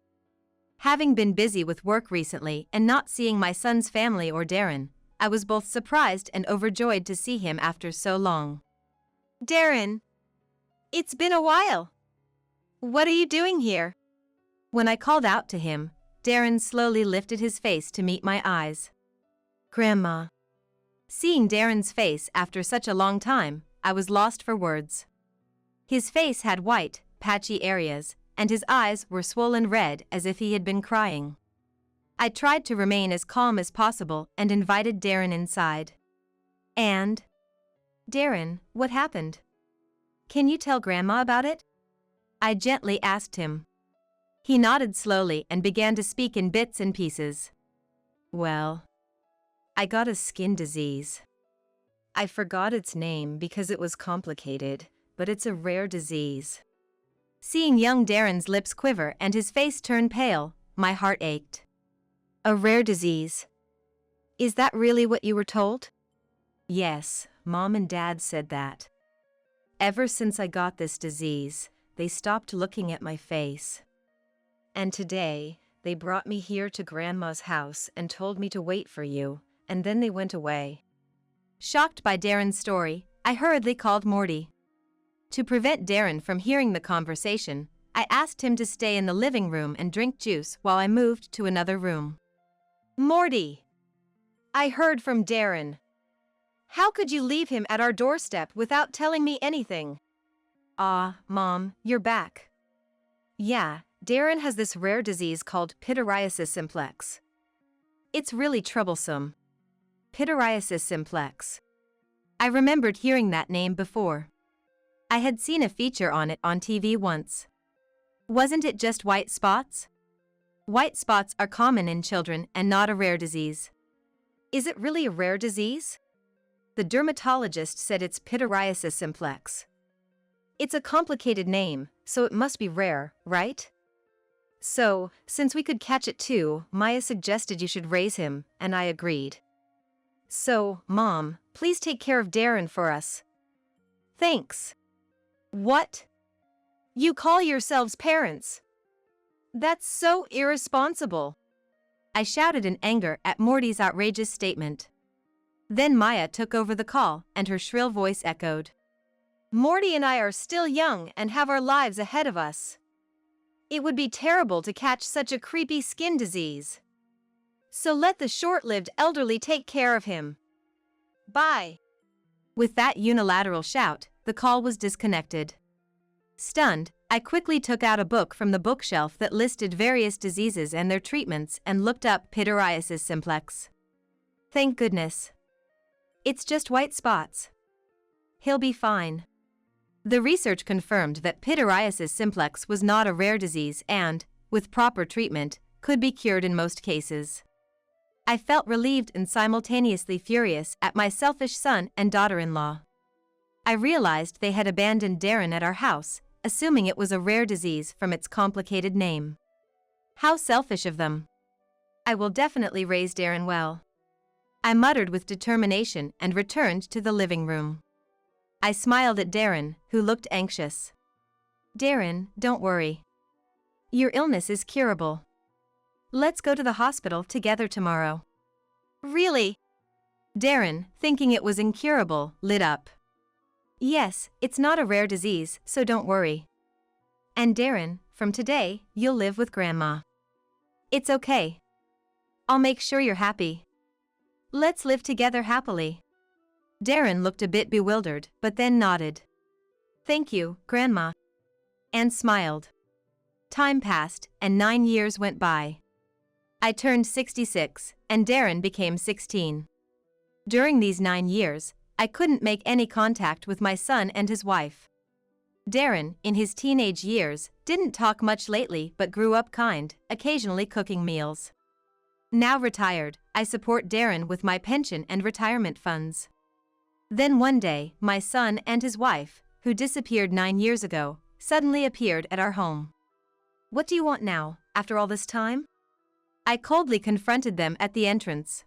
Having been busy with work recently and not seeing my son's family or Darren, I was both surprised and overjoyed to see him after so long. "Darren, it's been a while. What are you doing here?" When I called out to him, Darren slowly lifted his face to meet my eyes. "Grandma." Seeing Darren's face after such a long time, I was lost for words. His face had white, patchy areas, and his eyes were swollen red as if he had been crying. I tried to remain as calm as possible and invited Darren inside. "And? Darren, what happened? Can you tell Grandma about it?" I gently asked him. He nodded slowly and began to speak in bits and pieces. "Well, I got a skin disease. I forgot its name because it was complicated, but it's a rare disease." Seeing young Darren's lips quiver and his face turn pale, my heart ached. "A rare disease? Is that really what you were told?" "Yes, Mom and Dad said that. Ever since I got this disease, they stopped looking at my face. And today, they brought me here to Grandma's house and told me to wait for you, and then they went away." Shocked by Darren's story, I hurriedly called Morty. To prevent Darren from hearing the conversation, I asked him to stay in the living room and drink juice while I moved to another room. Morty! I heard from Darren. How could you leave him at our doorstep without telling me anything? Mom, you're back. Yeah, Darren has this rare disease called pityriasis simplex. It's really troublesome. Pityriasis simplex. I remembered hearing that name before. I had seen a feature on it on TV once. Wasn't it just white spots? White spots are common in children and not a rare disease. Is it really a rare disease? The dermatologist said it's pityriasis simplex. It's a complicated name, so it must be rare, right? So, since we could catch it too, Maya suggested you should raise him, and I agreed. So, Mom, please take care of Darren for us. Thanks. What? You call yourselves parents? That's so irresponsible. I shouted in anger at Morty's outrageous statement. Then Maya took over the call, and her shrill voice echoed. Morty and I are still young and have our lives ahead of us. It would be terrible to catch such a creepy skin disease. So let the short-lived elderly take care of him. Bye. With that unilateral shout, the call was disconnected. Stunned, I quickly took out a book from the bookshelf that listed various diseases and their treatments and looked up pityriasis simplex. Thank goodness. It's just white spots. He'll be fine. The research confirmed that pityriasis simplex was not a rare disease and, with proper treatment, could be cured in most cases. I felt relieved and simultaneously furious at my selfish son and daughter-in-law. I realized they had abandoned Darren at our house, assuming it was a rare disease from its complicated name. How selfish of them. I will definitely raise Darren well. I muttered with determination and returned to the living room. I smiled at Darren, who looked anxious. Darren, don't worry. Your illness is curable. Let's go to the hospital together tomorrow. Really? Darren, thinking it was incurable, lit up. Yes, it's not a rare disease, so don't worry. And Darren, from today, you'll live with Grandma. It's okay. I'll make sure you're happy. Let's live together happily. Darren looked a bit bewildered, but then nodded. Thank you, Grandma. And smiled. Time passed, and 9 years went by. I turned 66, and Darren became 16. During these 9 years, I couldn't make any contact with my son and his wife. Darren, in his teenage years, didn't talk much lately but grew up kind, occasionally cooking meals. Now retired, I support Darren with my pension and retirement funds. Then one day, my son and his wife, who disappeared 9 years ago, suddenly appeared at our home. What do you want now, after all this time? I coldly confronted them at the entrance.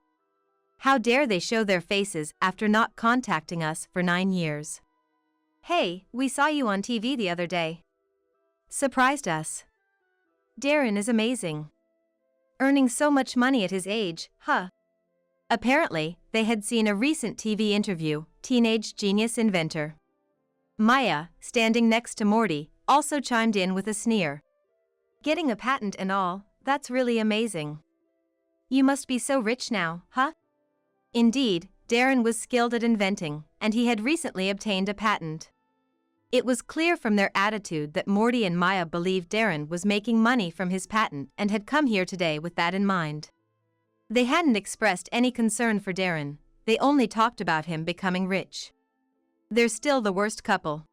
How dare they show their faces after not contacting us for 9 years? Hey, we saw you on TV the other day. Surprised us. Darren is amazing. Earning so much money at his age, huh? Apparently, they had seen a recent TV interview, Teenage Genius Inventor. Maya, standing next to Morty, also chimed in with a sneer. Getting a patent and all, that's really amazing. You must be so rich now, huh? Indeed, Darren was skilled at inventing, and he had recently obtained a patent. It was clear from their attitude that Morty and Maya believed Darren was making money from his patent and had come here today with that in mind. They hadn't expressed any concern for Darren, they only talked about him becoming rich. They're still the worst couple.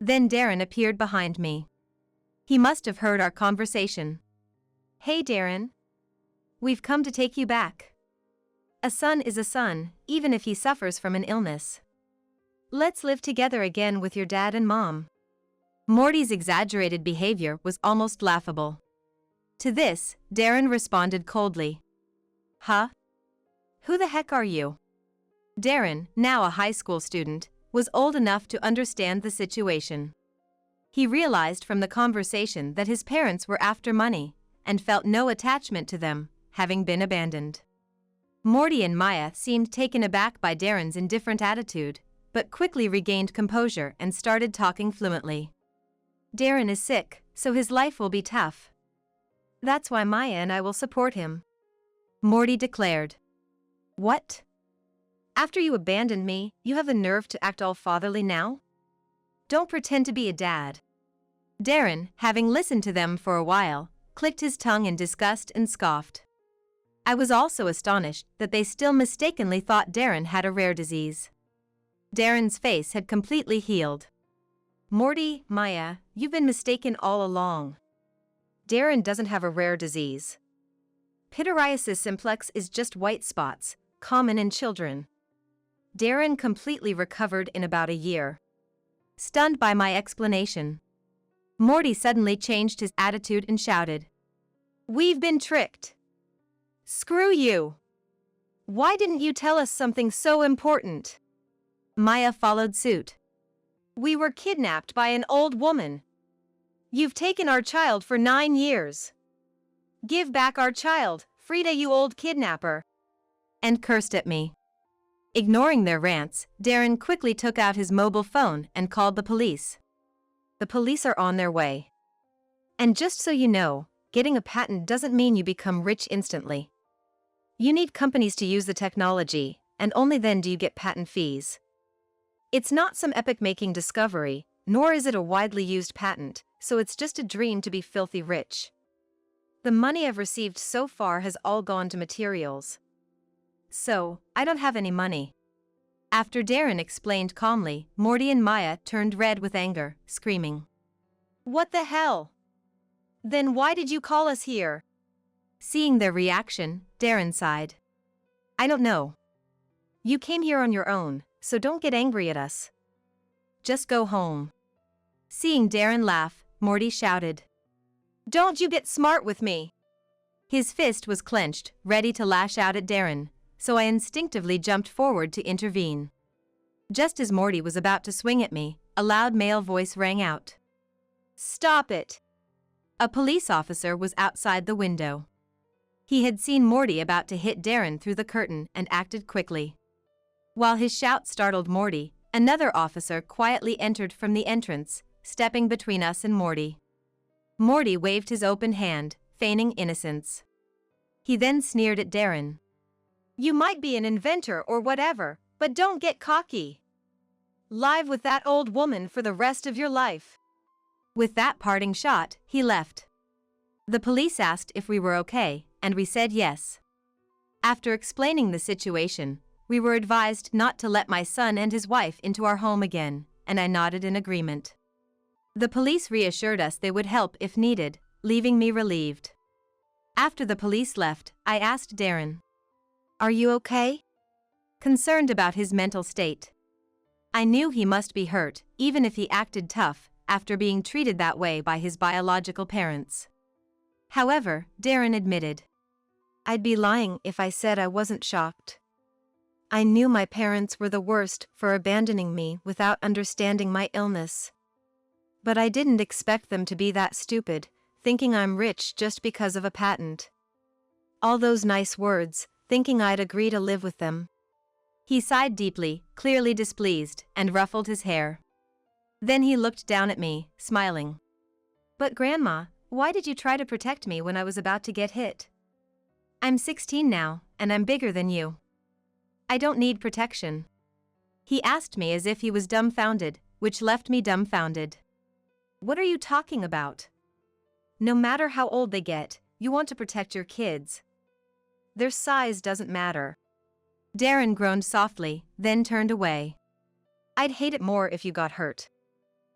Then Darren appeared behind me. He must have heard our conversation. Hey Darren. We've come to take you back. A son is a son, even if he suffers from an illness. Let's live together again with your dad and mom. Morty's exaggerated behavior was almost laughable. To this, Darren responded coldly. Huh? Who the heck are you? Darren, now a high school student, was old enough to understand the situation. He realized from the conversation that his parents were after money, and felt no attachment to them, having been abandoned. Morty and Maya seemed taken aback by Darren's indifferent attitude, but quickly regained composure and started talking fluently. Darren is sick, so his life will be tough. That's why Maya and I will support him, Morty declared. What? After you abandoned me, you have the nerve to act all fatherly now? Don't pretend to be a dad. Darren, having listened to them for a while, clicked his tongue in disgust and scoffed. I was also astonished that they still mistakenly thought Darren had a rare disease. Darren's face had completely healed. Morty, Maya, you've been mistaken all along. Darren doesn't have a rare disease. Pityriasis simplex is just white spots, common in children. Darren completely recovered in about a year. Stunned by my explanation, Morty suddenly changed his attitude and shouted, "We've been tricked! Screw you! Why didn't you tell us something so important?" Maya followed suit. "We were kidnapped by an old woman. You've taken our child for 9 years. Give back our child, Frida, you old kidnapper!" And cursed at me. Ignoring their rants, Darren quickly took out his mobile phone and called the police. The police are on their way. And just so you know, getting a patent doesn't mean you become rich instantly. You need companies to use the technology, and only then do you get patent fees. It's not some epic-making discovery, nor is it a widely used patent, so it's just a dream to be filthy rich. The money I've received so far has all gone to materials. So, I don't have any money. After Darren explained calmly, Morty and Maya turned red with anger, screaming, "What the hell? Then why did you call us here?" Seeing their reaction, Darren sighed. "I don't know. You came here on your own, so don't get angry at us. Just go home." Seeing Darren laugh, Morty shouted, "Don't you get smart with me!" His fist was clenched, ready to lash out at Darren, so I instinctively jumped forward to intervene. Just as Morty was about to swing at me, a loud male voice rang out. "Stop it!" A police officer was outside the window. He had seen Morty about to hit Darren through the curtain and acted quickly. While his shout startled Morty, another officer quietly entered from the entrance, stepping between us and Morty. Morty waved his open hand, feigning innocence. He then sneered at Darren. "You might be an inventor or whatever, but don't get cocky. Live with that old woman for the rest of your life." With that parting shot, he left. The police asked if we were okay, and we said yes. After explaining the situation, we were advised not to let my son and his wife into our home again, and I nodded in agreement. The police reassured us they would help if needed, leaving me relieved. After the police left, I asked Darren, "Are you okay?" Concerned about his mental state. I knew he must be hurt, even if he acted tough, after being treated that way by his biological parents. However, Darren admitted, "I'd be lying if I said I wasn't shocked. I knew my parents were the worst for abandoning me without understanding my illness. But I didn't expect them to be that stupid, thinking I'm rich just because of a patent. All those nice words, thinking I'd agree to live with them." He sighed deeply, clearly displeased, and ruffled his hair. Then he looked down at me, smiling. "But Grandma, why did you try to protect me when I was about to get hit? I'm 16 now, and I'm bigger than you. I don't need protection." He asked me as if he was dumbfounded, which left me dumbfounded. "What are you talking about? No matter how old they get, you want to protect your kids. Their size doesn't matter." Darren groaned softly, then turned away. "I'd hate it more if you got hurt,"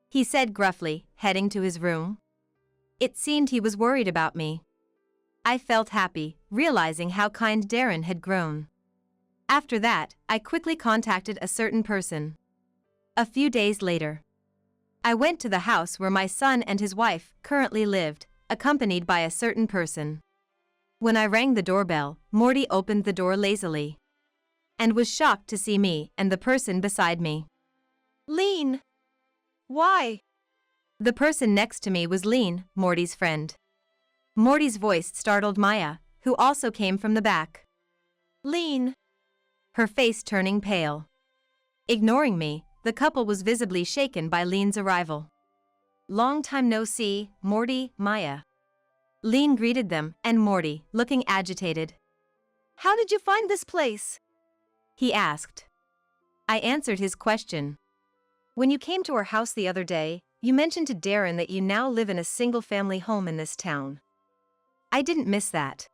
he said gruffly, heading to his room. It seemed he was worried about me. I felt happy, realizing how kind Darren had grown. After that, I quickly contacted a certain person. A few days later, I went to the house where my son and his wife currently lived, accompanied by a certain person. When I rang the doorbell, Morty opened the door lazily and was shocked to see me and the person beside me. "Lean! Why?" The person next to me was Lean, Morty's friend. Morty's voice startled Maya, who also came from the back. "Lean!" Her face turning pale. Ignoring me, the couple was visibly shaken by Lean's arrival. "Long time no see, Morty, Maya." Lean greeted them, and Morty, looking agitated. "How did you find this place?" he asked. I answered his question. "When you came to our house the other day, you mentioned to Darren that you now live in a single-family home in this town." I didn't miss that.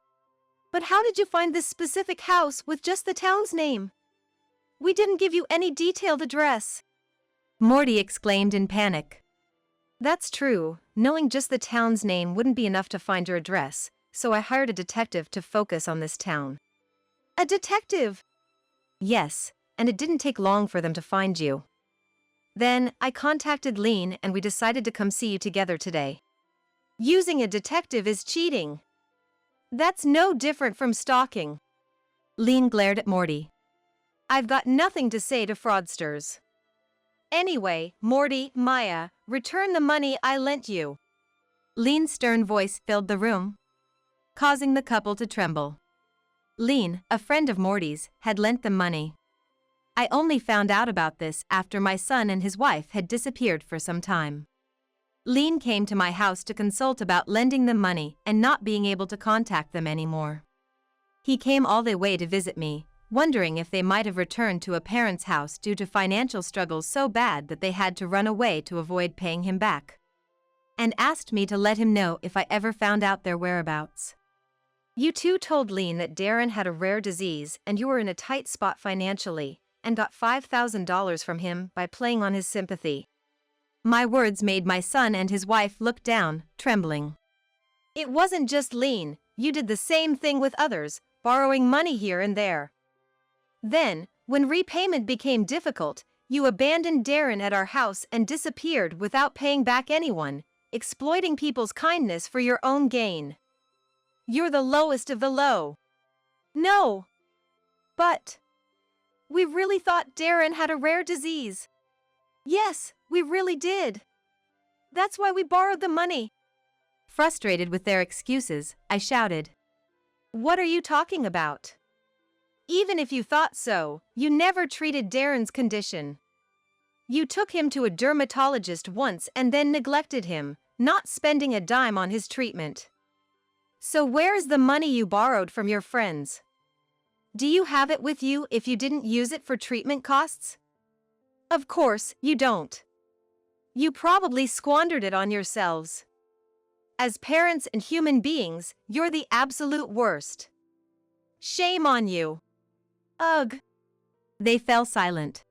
"But how did you find this specific house with just the town's name? We didn't give you any detailed address," Morty exclaimed in panic. "That's true, knowing just the town's name wouldn't be enough to find your address, so I hired a detective to focus on this town." "A detective?" "Yes, and it didn't take long for them to find you. Then, I contacted Lean and we decided to come see you together today." "Using a detective is cheating. That's no different from stalking." Lean glared at Morty. "I've got nothing to say to fraudsters. Anyway, Morty, Maya, return the money I lent you." Lean's stern voice filled the room, causing the couple to tremble. Lean, a friend of Morty's, had lent them money. I only found out about this after my son and his wife had disappeared for some time. Lean came to my house to consult about lending them money and not being able to contact them anymore. He came all the way to visit me, wondering if they might have returned to a parent's house due to financial struggles so bad that they had to run away to avoid paying him back, and asked me to let him know if I ever found out their whereabouts. You two told Lean that Darren had a rare disease and you were in a tight spot financially, and got $5,000 from him by playing on his sympathy. My words made my son and his wife look down, trembling. "It wasn't just Lean, you did the same thing with others, borrowing money here and there. Then, when repayment became difficult, you abandoned Darren at our house and disappeared without paying back anyone, exploiting people's kindness for your own gain. You're the lowest of the low." "No. But we really thought Darren had a rare disease." "Yes, we really did. That's why we borrowed the money." Frustrated with their excuses, I shouted. "What are you talking about? Even if you thought so, you never treated Darren's condition. You took him to a dermatologist once and then neglected him, not spending a dime on his treatment. So where's the money you borrowed from your friends? Do you have it with you if you didn't use it for treatment costs? Of course, you don't. You probably squandered it on yourselves. As parents and human beings, you're the absolute worst. Shame on you." "Ugh." They fell silent.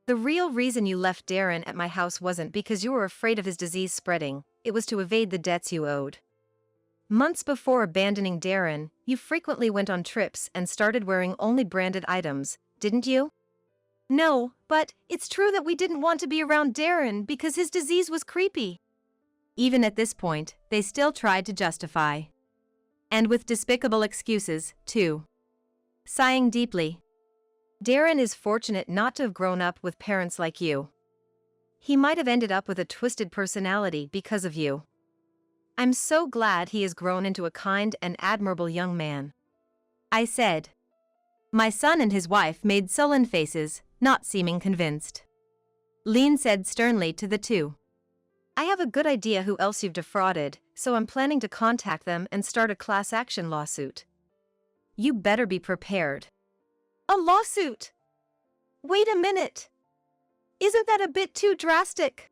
"The real reason you left Darren at my house wasn't because you were afraid of his disease spreading, it was to evade the debts you owed. Months before abandoning Darren, you frequently went on trips and started wearing only branded items, didn't you?" "No, but it's true that we didn't want to be around Darren because his disease was creepy." Even at this point, they still tried to justify. And with despicable excuses, too. Sighing deeply. "Darren is fortunate not to have grown up with parents like you. He might have ended up with a twisted personality because of you. I'm so glad he has grown into a kind and admirable young man," I said. My son and his wife made sullen faces, not seeming convinced. Lean said sternly to the two, "I have a good idea who else you've defrauded, so I'm planning to contact them and start a class action lawsuit. You better be prepared." "A lawsuit? Wait a minute. Isn't that a bit too drastic?"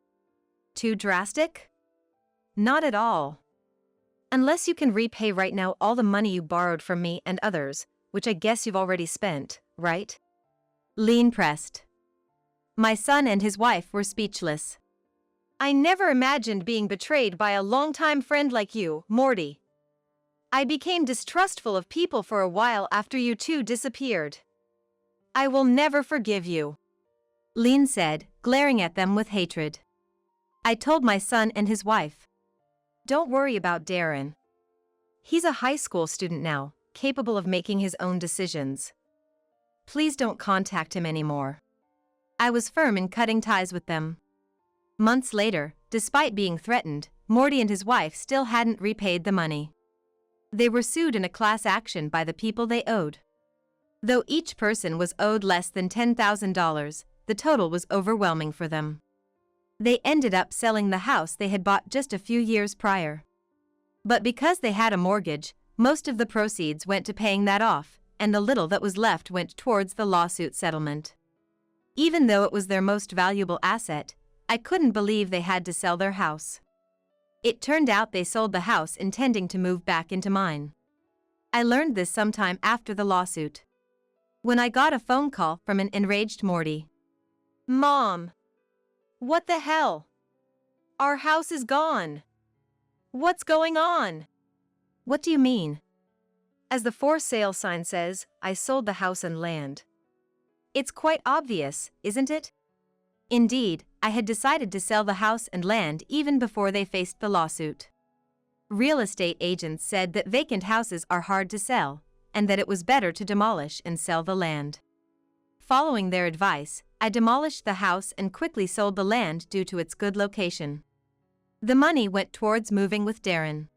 "Too drastic? Not at all. Unless you can repay right now all the money you borrowed from me and others, which I guess you've already spent, right?" Lean pressed. My son and his wife were speechless. "I never imagined being betrayed by a longtime friend like you, Morty. I became distrustful of people for a while after you two disappeared. I will never forgive you," Lean said, glaring at them with hatred. I told my son and his wife, "Don't worry about Darren. He's a high school student now, capable of making his own decisions. Please don't contact him anymore." I was firm in cutting ties with them. Months later, despite being threatened, Morty and his wife still hadn't repaid the money. They were sued in a class action by the people they owed. Though each person was owed less than $10,000, the total was overwhelming for them. They ended up selling the house they had bought just a few years prior. But because they had a mortgage, most of the proceeds went to paying that off, and the little that was left went towards the lawsuit settlement. Even though it was their most valuable asset, I couldn't believe they had to sell their house. It turned out they sold the house intending to move back into mine. I learned this sometime after the lawsuit, when I got a phone call from an enraged Morty. "Mom! What the hell? Our house is gone! What's going on?" "What do you mean?" "As the for sale sign says, I sold the house and land." "It's quite obvious, isn't it?" Indeed, I had decided to sell the house and land even before they faced the lawsuit. Real estate agents said that vacant houses are hard to sell, and that it was better to demolish and sell the land. Following their advice, I demolished the house and quickly sold the land due to its good location. The money went towards moving with Darren.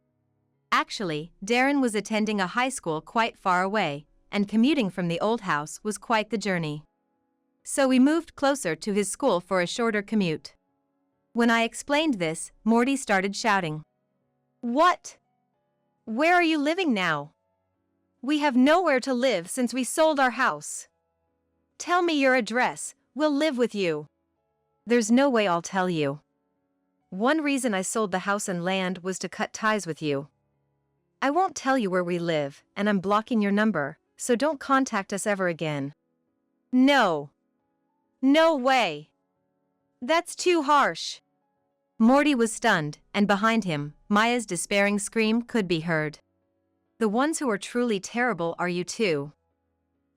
Actually, Darren was attending a high school quite far away, and commuting from the old house was quite the journey. So we moved closer to his school for a shorter commute. When I explained this, Morty started shouting. "What? Where are you living now? We have nowhere to live since we sold our house. Tell me your address, we'll live with you." "There's no way I'll tell you. One reason I sold the house and land was to cut ties with you. I won't tell you where we live, and I'm blocking your number, so don't contact us ever again." "No. No way. That's too harsh." Morty was stunned, and behind him, Maya's despairing scream could be heard. "The ones who are truly terrible are you too.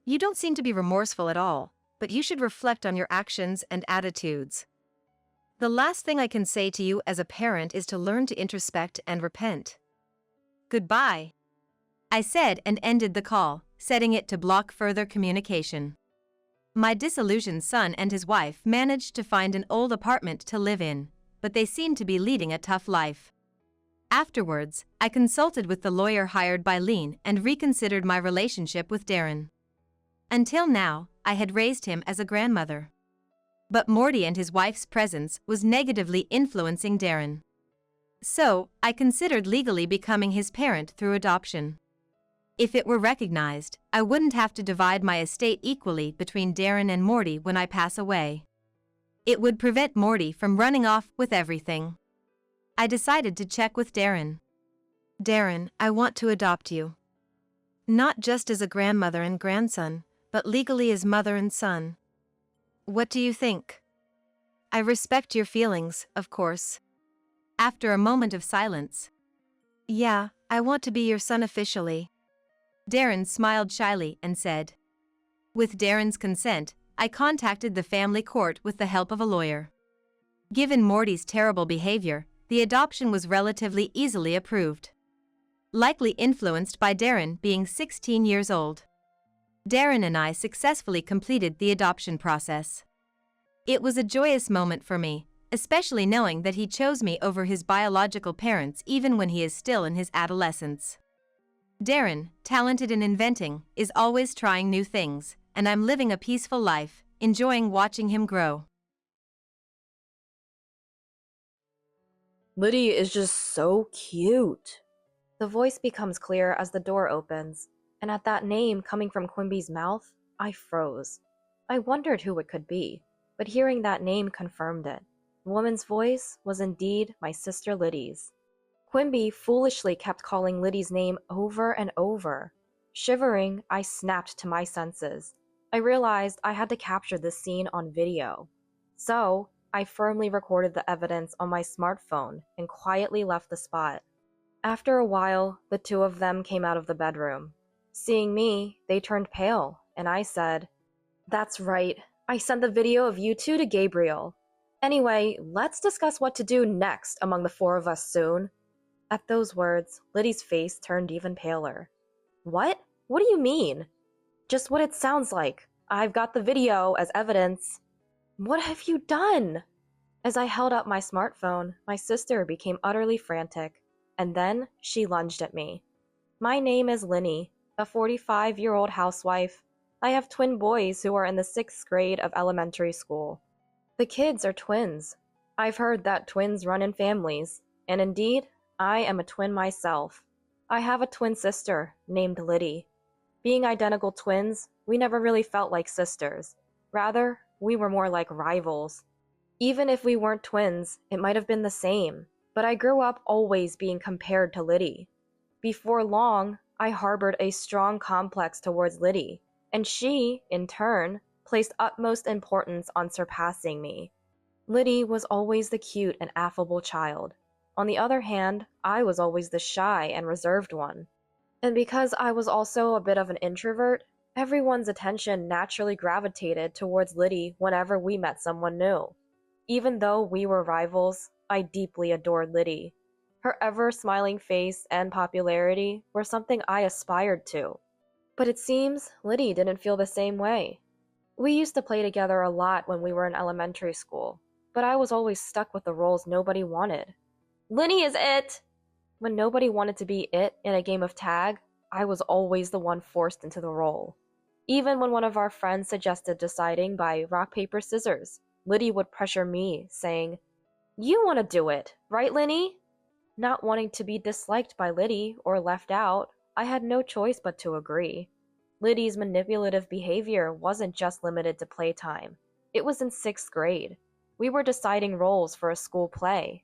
You don't seem to be remorseful at all, but you should reflect on your actions and attitudes. The last thing I can say to you as a parent is to learn to introspect and repent. Goodbye," I said and ended the call, setting it to block further communication. My disillusioned son and his wife managed to find an old apartment to live in, but they seemed to be leading a tough life. Afterwards, I consulted with the lawyer hired by Lean and reconsidered my relationship with Darren. Until now, I had raised him as a grandmother. But Morty and his wife's presence was negatively influencing Darren. So, I considered legally becoming his parent through adoption. If it were recognized, I wouldn't have to divide my estate equally between Darren and Morty when I pass away. It would prevent Morty from running off with everything. I decided to check with Darren. "Darren, I want to adopt you. Not just as a grandmother and grandson, but legally as mother and son. What do you think?" "I respect your feelings, of course." After a moment of silence. "Yeah, I want to be your son officially." Darren smiled shyly and said. With Darren's consent, I contacted the family court with the help of a lawyer. Given Morty's terrible behavior, the adoption was relatively easily approved. Likely influenced by Darren being 16 years old. Darren and I successfully completed the adoption process. It was a joyous moment for me, especially knowing that he chose me over his biological parents even when he is still in his adolescence. Darren, talented in inventing, is always trying new things, and I'm living a peaceful life, enjoying watching him grow. Liddy is just so cute. The voice becomes clear as the door opens, and at that name coming from Quimby's mouth, I froze. I wondered who it could be, but hearing that name confirmed it. The woman's voice was indeed my sister Liddy's. Quimby foolishly kept calling Liddy's name over and over. Shivering, I snapped to my senses. I realized I had to capture this scene on video. So, I firmly recorded the evidence on my smartphone and quietly left the spot. After a while, the two of them came out of the bedroom. Seeing me, they turned pale, and I said, "That's right, I sent the video of you two to Gabriel. Anyway, let's discuss what to do next among the four of us soon." At those words, Liddy's face turned even paler. "What? What do you mean?" "Just what it sounds like. I've got the video as evidence." "What have you done?" As I held up my smartphone, my sister became utterly frantic, and then she lunged at me. "My name is Linny, a 45-year-old housewife. I have twin boys who are in the 6th grade of elementary school. The kids are twins. I've heard that twins run in families, and indeed, I am a twin myself. I have a twin sister named Liddy. Being identical twins, we never really felt like sisters. Rather, we were more like rivals. Even if we weren't twins, it might have been the same, but I grew up always being compared to Liddy. Before long, I harbored a strong complex towards Liddy, and she, in turn, placed utmost importance on surpassing me. Liddy was always the cute and affable child. On the other hand, I was always the shy and reserved one. And because I was also a bit of an introvert, everyone's attention naturally gravitated towards Liddy whenever we met someone new. Even though we were rivals, I deeply adored Liddy. Her ever-smiling face and popularity were something I aspired to. But it seems Liddy didn't feel the same way. We used to play together a lot when we were in elementary school, but I was always stuck with the roles nobody wanted. Liddy is it! When nobody wanted to be it in a game of tag, I was always the one forced into the role. Even when one of our friends suggested deciding by rock, paper, scissors, Liddy would pressure me, saying, "You want to do it, right, Linny?" Not wanting to be disliked by Liddy or left out, I had no choice but to agree. Liddy's manipulative behavior wasn't just limited to playtime. It was in 6th grade. We were deciding roles for a school play.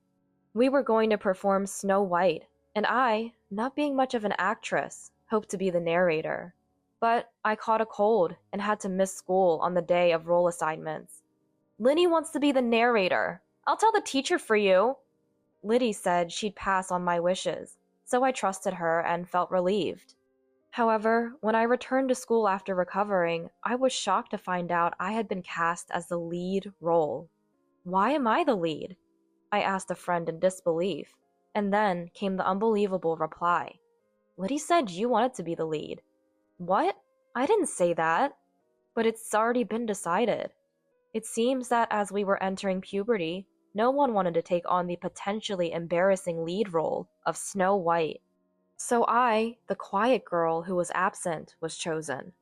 We were going to perform Snow White, and I, not being much of an actress, hoped to be the narrator. But I caught a cold and had to miss school on the day of role assignments. "Liddy wants to be the narrator. I'll tell the teacher for you." Liddy said she'd pass on my wishes, so I trusted her and felt relieved. However, when I returned to school after recovering, I was shocked to find out I had been cast as the lead role. "Why am I the lead?" I asked a friend in disbelief, and then came the unbelievable reply. "Liddy said you wanted to be the lead." "What? I didn't say that." "But it's already been decided." It seems that as we were entering puberty, no one wanted to take on the potentially embarrassing lead role of Snow White. So I, the quiet girl who was absent, was chosen.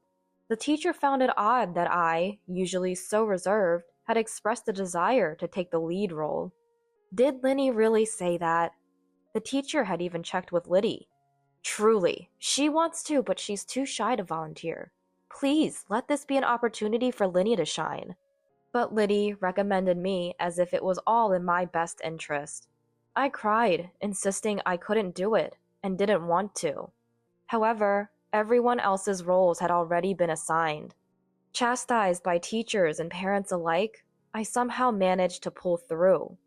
The teacher found it odd that I, usually so reserved, had expressed a desire to take the lead role. Did Linny really say that? The teacher had even checked with Liddy. "Truly, she wants to, but she's too shy to volunteer. Please, let this be an opportunity for Linny to shine." But Liddy recommended me as if it was all in my best interest. I cried, insisting I couldn't do it and didn't want to. However, everyone else's roles had already been assigned. Chastised by teachers and parents alike, I somehow managed to pull through.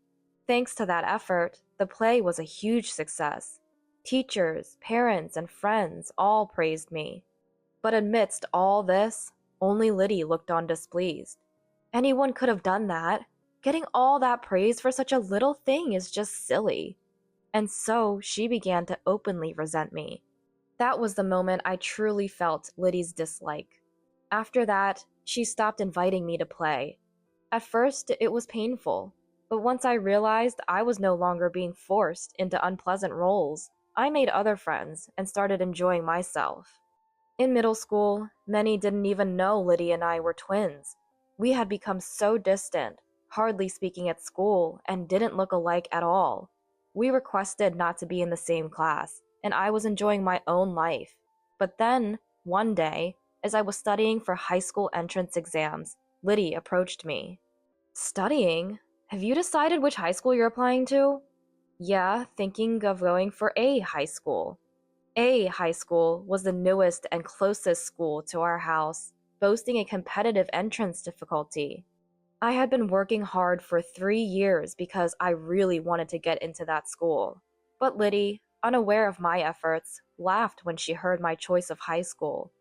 Thanks to that effort, the play was a huge success. Teachers, parents, and friends all praised me. But amidst all this, only Liddy looked on displeased. Anyone could have done that. Getting all that praise for such a little thing is just silly. And so she began to openly resent me. That was the moment I truly felt Liddy's dislike. After that, she stopped inviting me to play. At first, it was painful, but once I realized I was no longer being forced into unpleasant roles, I made other friends and started enjoying myself. In middle school, many didn't even know Liddy and I were twins. We had become so distant, hardly speaking at school, and didn't look alike at all. We requested not to be in the same class, and I was enjoying my own life. But then, one day, as I was studying for high school entrance exams, Liddy approached me. "Studying? Have you decided which high school you're applying to?" "Yeah, thinking of going for A high school." A high school was the newest and closest school to our house, boasting a competitive entrance difficulty. I had been working hard for 3 years because I really wanted to get into that school. But Liddy, unaware of my efforts, laughed when she heard my choice of high school.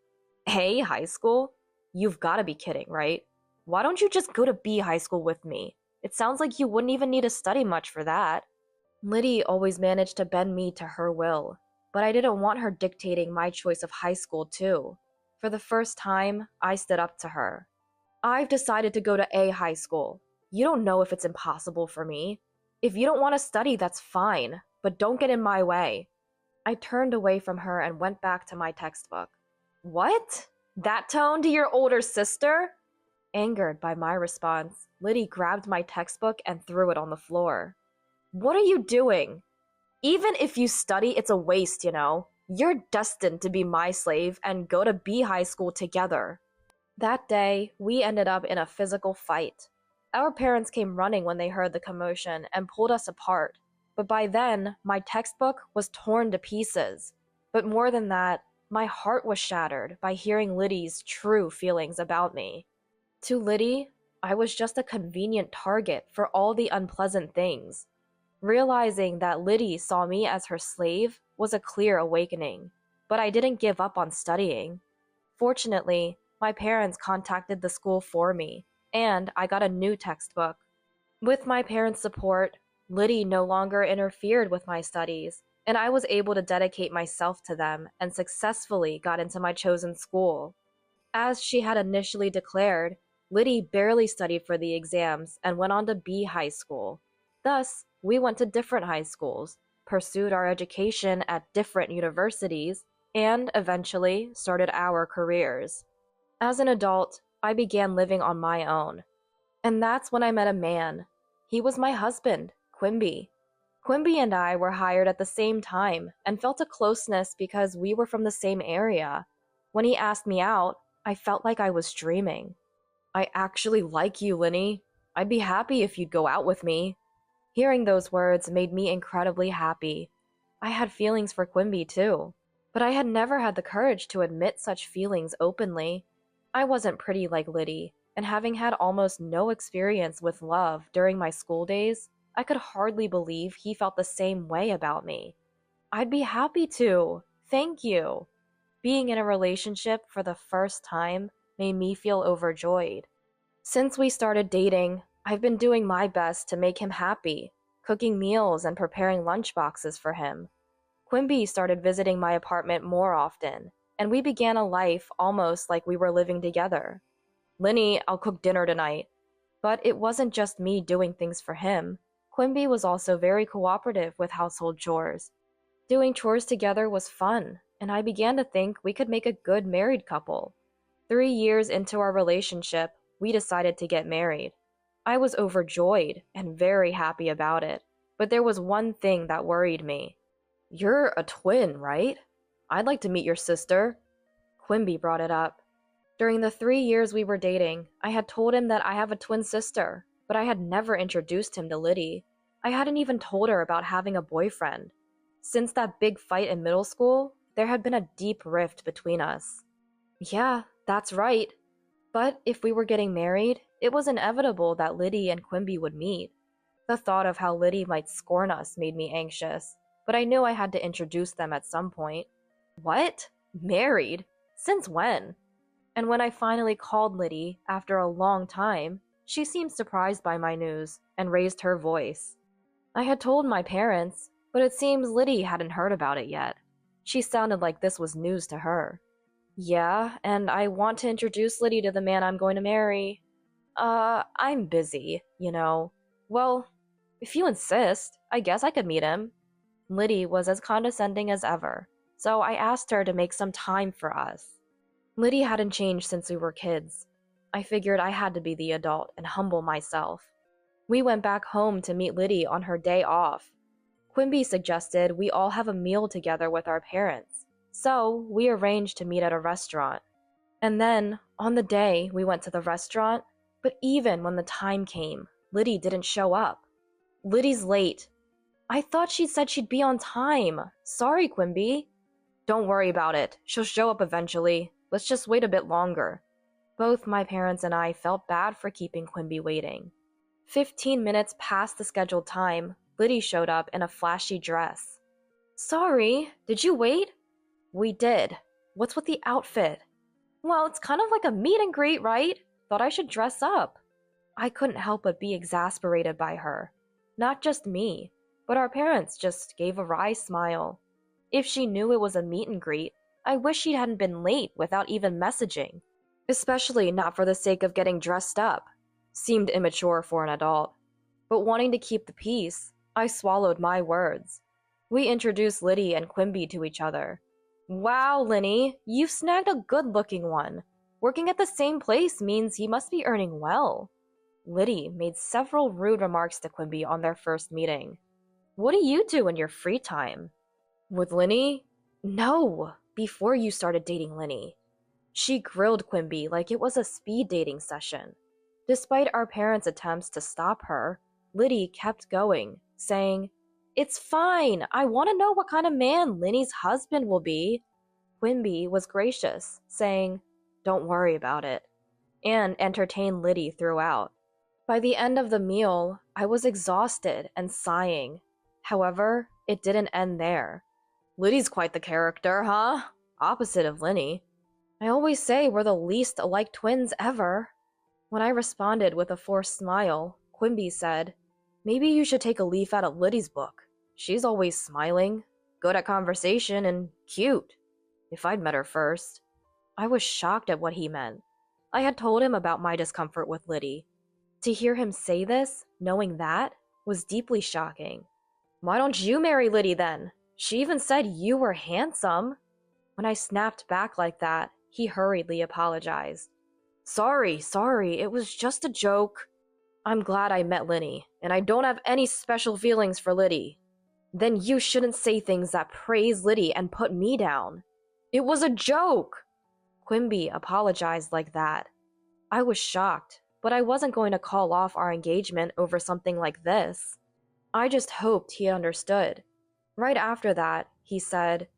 "A high school? You've got to be kidding, right? Why don't you just go to B high school with me? It sounds like you wouldn't even need to study much for that." Liddy always managed to bend me to her will, but I didn't want her dictating my choice of high school too. For the first time, I stood up to her. "I've decided to go to A high school. You don't know if it's impossible for me. If you don't want to study, that's fine, but don't get in my way." I turned away from her and went back to my textbook. "What? That tone to your older sister? Angered by my response, Liddy grabbed my textbook and threw it on the floor. What are you doing? Even if you study, it's a waste, you know. You're destined to be my slave and go to B high school together. That day, we ended up in a physical fight. Our parents came running when they heard the commotion and pulled us apart. But by then, my textbook was torn to pieces. But more than that, my heart was shattered by hearing Liddy's true feelings about me. To Liddy, I was just a convenient target for all the unpleasant things. Realizing that Liddy saw me as her slave was a clear awakening, but I didn't give up on studying. Fortunately, my parents contacted the school for me, and I got a new textbook. With my parents' support, Liddy no longer interfered with my studies, and I was able to dedicate myself to them and successfully got into my chosen school. As she had initially declared, Liddy barely studied for the exams and went on to B high school. Thus, we went to different high schools, pursued our education at different universities, and eventually started our careers. As an adult, I began living on my own. And that's when I met a man. He was my husband, Quimby. Quimby and I were hired at the same time and felt a closeness because we were from the same area. When he asked me out, I felt like I was dreaming. I actually like you, Linny. I'd be happy if you'd go out with me. Hearing those words made me incredibly happy. I had feelings for Quimby too, but I had never had the courage to admit such feelings openly. I wasn't pretty like Liddy, and having had almost no experience with love during my school days, I could hardly believe he felt the same way about me. I'd be happy to. Thank you. Being in a relationship for the first time made me feel overjoyed. Since we started dating, I've been doing my best to make him happy, cooking meals and preparing lunchboxes for him. Quimby started visiting my apartment more often, and we began a life almost like we were living together. Linny, I'll cook dinner tonight. But it wasn't just me doing things for him. Quimby was also very cooperative with household chores. Doing chores together was fun, and I began to think we could make a good married couple. 3 years into our relationship, we decided to get married. I was overjoyed and very happy about it, but there was one thing that worried me. You're a twin, right? I'd like to meet your sister. Quimby brought it up. During the 3 years we were dating, I had told him that I have a twin sister, but I had never introduced him to Liddy. I hadn't even told her about having a boyfriend. Since that big fight in middle school, there had been a deep rift between us. Yeah, that's right. But if we were getting married, it was inevitable that Liddy and Quimby would meet. The thought of how Liddy might scorn us made me anxious, but I knew I had to introduce them at some point. What? Married? Since when? And when I finally called Liddy, after a long time, she seemed surprised by my news and raised her voice. I had told my parents, but it seems Liddy hadn't heard about it yet. She sounded like this was news to her. Yeah, and I want to introduce Liddy to the man I'm going to marry. I'm busy, you know. Well, if you insist, I guess I could meet him. Liddy was as condescending as ever, so I asked her to make some time for us. Liddy hadn't changed since we were kids. I figured I had to be the adult and humble myself. We went back home to meet Liddy on her day off. Quimby suggested we all have a meal together with our parents, so we arranged to meet at a restaurant. And then, on the day we went to the restaurant, but even when the time came, Liddy didn't show up. Liddy's late. I thought she said she'd be on time. Sorry, Quimby. Don't worry about it. She'll show up eventually. Let's just wait a bit longer. Both my parents and I felt bad for keeping Quimby waiting. 15 minutes past the scheduled time, Liddy showed up in a flashy dress. Sorry, did you wait? We did. What's with the outfit? Well, it's kind of like a meet and greet, right? Thought I should dress up. I couldn't help but be exasperated by her. Not just me, but our parents just gave a wry smile. If she knew it was a meet and greet, I wish she hadn't been late without even messaging. Especially not for the sake of getting dressed up. Seemed immature for an adult. But wanting to keep the peace, I swallowed my words. We introduced Liddy and Quimby to each other. Wow, Linny, you've snagged a good-looking one. Working at the same place means he must be earning well. Liddy made several rude remarks to Quimby on their first meeting. What do you do in your free time? With Linny? No, before you started dating Linny. She grilled Quimby like it was a speed dating session. Despite our parents' attempts to stop her, Liddy kept going, saying, "It's fine, I want to know what kind of man Linny's husband will be." Quimby was gracious, saying, "Don't worry about it," and entertained Liddy throughout. By the end of the meal, I was exhausted and sighing. However, it didn't end there. Liddy's quite the character, huh? Opposite of Linny. I always say we're the least alike twins ever. When I responded with a forced smile, Quimby said, "Maybe you should take a leaf out of Liddy's book. She's always smiling, good at conversation, and cute. If I'd met her first." I was shocked at what he meant. I had told him about my discomfort with Liddy. To hear him say this, knowing that, was deeply shocking. "Why don't you marry Liddy then? She even said you were handsome." When I snapped back like that, he hurriedly apologized. Sorry, it was just a joke. I'm glad I met Linny, and I don't have any special feelings for Liddy." "Then you shouldn't say things that praise Liddy and put me down." "It was a joke." Quimby apologized like that. I was shocked, but I wasn't going to call off our engagement over something like this. I just hoped he understood. Right after that, he said,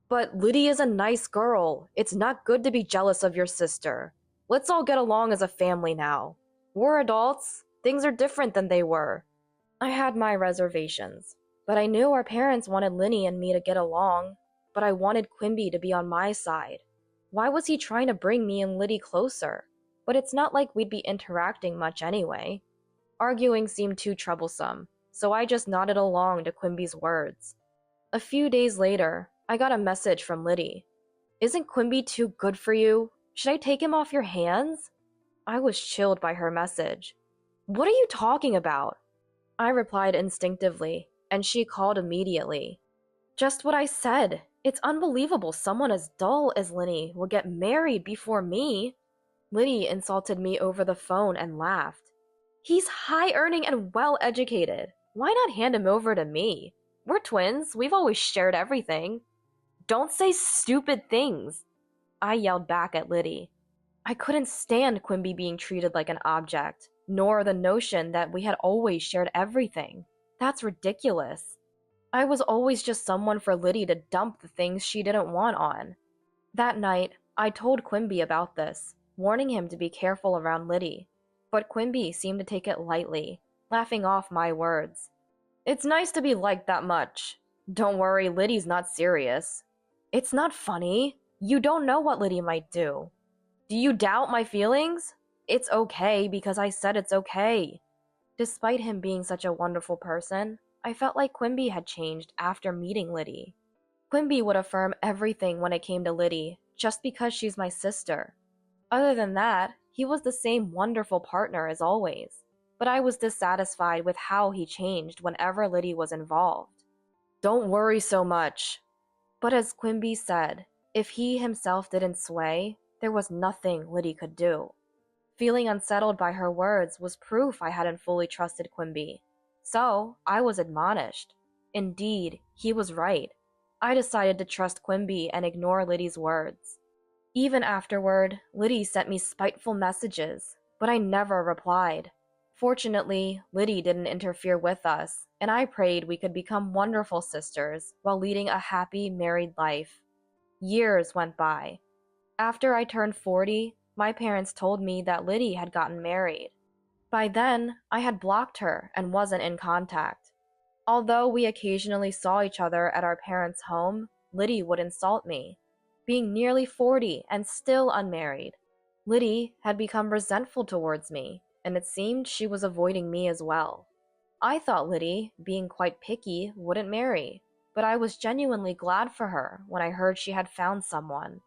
"But Liddy is a nice girl. It's not good to be jealous of your sister. Let's all get along as a family now. We're adults. Things are different than they were." I had my reservations, but I knew our parents wanted Linny and me to get along, but I wanted Quimby to be on my side. Why was he trying to bring me and Liddy closer? But it's not like we'd be interacting much anyway. Arguing seemed too troublesome, so I just nodded along to Quimby's words. A few days later, I got a message from Liddy. "Isn't Quimby too good for you? Should I take him off your hands?" I was chilled by her message. "What are you talking about?" I replied instinctively, and she called immediately. "Just what I said. It's unbelievable someone as dull as Linny will get married before me." Liddy insulted me over the phone and laughed. "He's high-earning and well-educated. Why not hand him over to me? We're twins. We've always shared everything." "Don't say stupid things," I yelled back at Liddy. I couldn't stand Quimby being treated like an object, nor the notion that we had always shared everything. That's ridiculous. I was always just someone for Liddy to dump the things she didn't want on. That night, I told Quimby about this, warning him to be careful around Liddy. But Quimby seemed to take it lightly, laughing off my words. "It's nice to be liked that much. Don't worry, Liddy's not serious." "It's not funny. You don't know what Liddy might do." "Do you doubt my feelings?" "It's okay because I said it's okay." Despite him being such a wonderful person, I felt like Quimby had changed after meeting Liddy. Quimby would affirm everything when it came to Liddy, just because she's my sister. Other than that, he was the same wonderful partner as always, but I was dissatisfied with how he changed whenever Liddy was involved. "Don't worry so much." But as Quimby said, if he himself didn't sway, there was nothing Liddy could do. Feeling unsettled by her words was proof I hadn't fully trusted Quimby. So, I was admonished. Indeed, he was right. I decided to trust Quimby and ignore Liddy's words. Even afterward, Liddy sent me spiteful messages, but I never replied. Fortunately, Liddy didn't interfere with us, and I prayed we could become wonderful sisters while leading a happy married life. Years went by. After I turned 40, my parents told me that Liddy had gotten married. By then, I had blocked her and wasn't in contact. Although we occasionally saw each other at our parents' home, Liddy would insult me. Being nearly 40 and still unmarried, Liddy had become resentful towards me, and it seemed she was avoiding me as well. I thought Liddy, being quite picky, wouldn't marry, but I was genuinely glad for her when I heard she had found someone.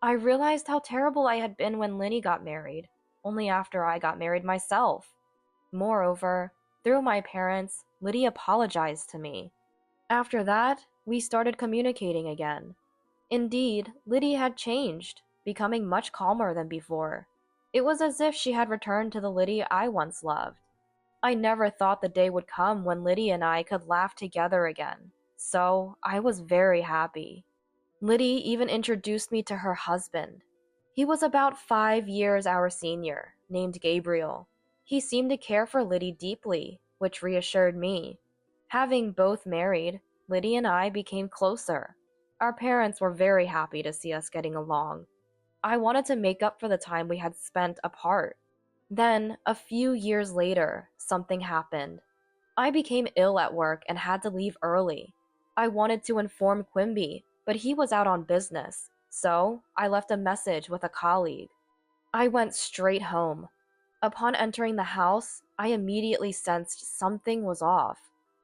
I realized how terrible I had been when Linny got married, only after I got married myself. Moreover, through my parents, Liddy apologized to me. After that, we started communicating again. Indeed, Liddy had changed, becoming much calmer than before. It was as if she had returned to the Liddy I once loved. I never thought the day would come when Liddy and I could laugh together again, so I was very happy. Liddy even introduced me to her husband. He was about 5 years our senior, named Gabriel. He seemed to care for Liddy deeply, which reassured me. Having both married, Liddy and I became closer. Our parents were very happy to see us getting along. I wanted to make up for the time we had spent apart. Then, a few years later, something happened. I became ill at work and had to leave early. I wanted to inform Quimby, but he was out on business, so I left a message with a colleague. I went straight home. Upon entering the house, I immediately sensed something was off.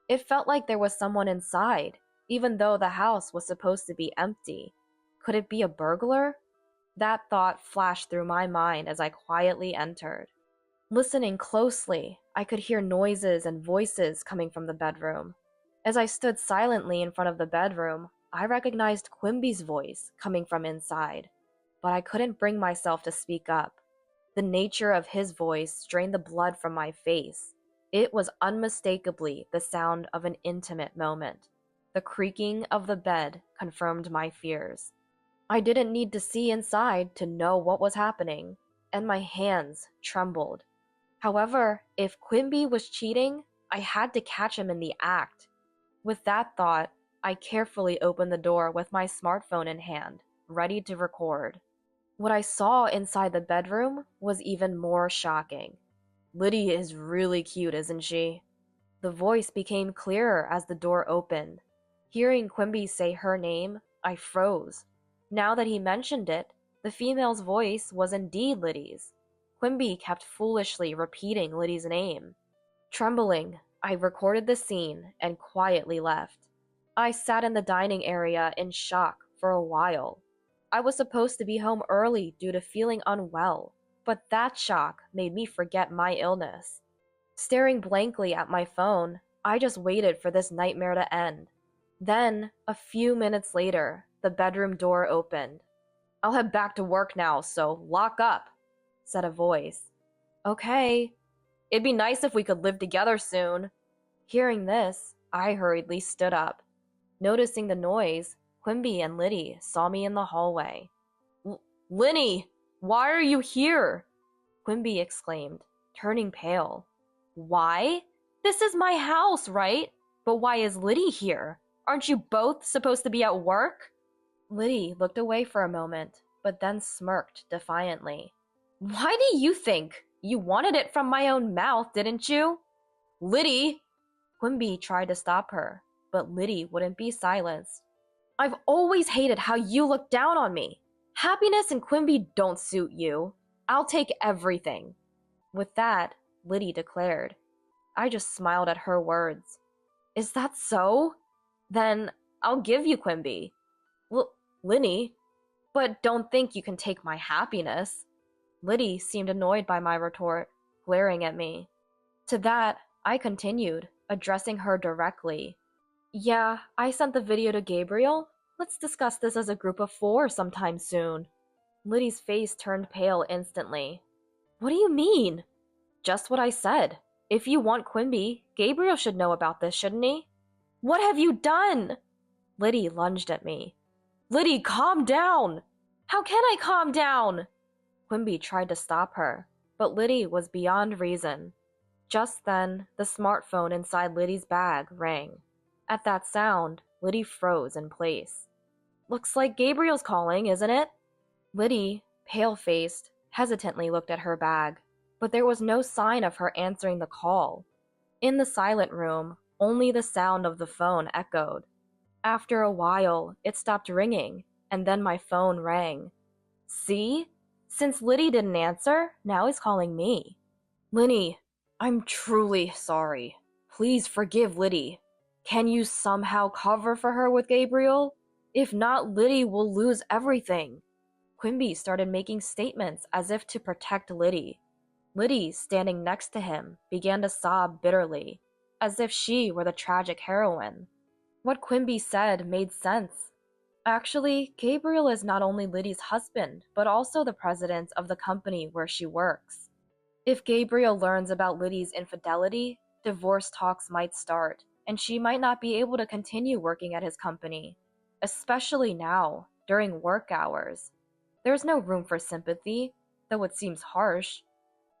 It felt like there was someone inside, even though the house was supposed to be empty. Could it be a burglar? That thought flashed through my mind as I quietly entered. Listening closely, I could hear noises and voices coming from the bedroom. As I stood silently in front of the bedroom, I recognized Quimby's voice coming from inside, but I couldn't bring myself to speak up. The nature of his voice drained the blood from my face. It was unmistakably the sound of an intimate moment. The creaking of the bed confirmed my fears. I didn't need to see inside to know what was happening, and my hands trembled. However, if Quimby was cheating, I had to catch him in the act. With that thought, I carefully opened the door with my smartphone in hand, ready to record. What I saw inside the bedroom was even more shocking. Liddy is really cute, isn't she? The voice became clearer as the door opened. Hearing Quimby say her name, I froze. Now that he mentioned it, the female's voice was indeed Liddy's. Quimby kept foolishly repeating Liddy's name. Trembling, I recorded the scene and quietly left. I sat in the dining area in shock for a while. I was supposed to be home early due to feeling unwell, but that shock made me forget my illness. Staring blankly at my phone, I just waited for this nightmare to end. Then, a few minutes later, the bedroom door opened. "I'll head back to work now, so lock up," said a voice. "Okay. It'd be nice if we could live together soon." Hearing this, I hurriedly stood up. Noticing the noise, Quimby and Liddy saw me in the hallway. "Linny, why are you here?" Quimby exclaimed, turning pale. "Why? This is my house, right? But why is Liddy here? Aren't you both supposed to be at work?" Liddy looked away for a moment, but then smirked defiantly. "Why do you think? You wanted it from my own mouth, didn't you?" "Liddy!" Quimby tried to stop her, but Liddy wouldn't be silenced. "I've always hated how you look down on me. Happiness and Quimby don't suit you. I'll take everything." With that, Liddy declared. I just smiled at her words. "Is that so? Then I'll give you Quimby." Liddy, but don't think you can take my happiness." Liddy seemed annoyed by my retort, glaring at me. To that, I continued, addressing her directly. "Yeah, I sent the video to Gabriel. Let's discuss this as a group of 4 sometime soon." Liddy's face turned pale instantly. "What do you mean?" "Just what I said. If you want Quimby, Gabriel should know about this, shouldn't he?" "What have you done?" Liddy lunged at me. "Liddy, calm down!" "How can I calm down?" Quimby tried to stop her, but Liddy was beyond reason. Just then, the smartphone inside Liddy's bag rang. At that sound, Liddy froze in place. "Looks like Gabriel's calling, isn't it?" Liddy, pale-faced, hesitantly looked at her bag, but there was no sign of her answering the call. In the silent room, only the sound of the phone echoed. After a while, it stopped ringing, and then my phone rang. See? Since Liddy didn't answer, now he's calling me. "Linny, I'm truly sorry. Please forgive Liddy. Can you somehow cover for her with Gabriel? If not, Liddy will lose everything." Quimby started making statements as if to protect Liddy. Liddy, standing next to him, began to sob bitterly, as if she were the tragic heroine. What Quimby said made sense. Actually, Gabriel is not only Liddy's husband, but also the president of the company where she works. If Gabriel learns about Liddy's infidelity, divorce talks might start, and she might not be able to continue working at his company, especially now, during work hours. There's no room for sympathy, though it seems harsh.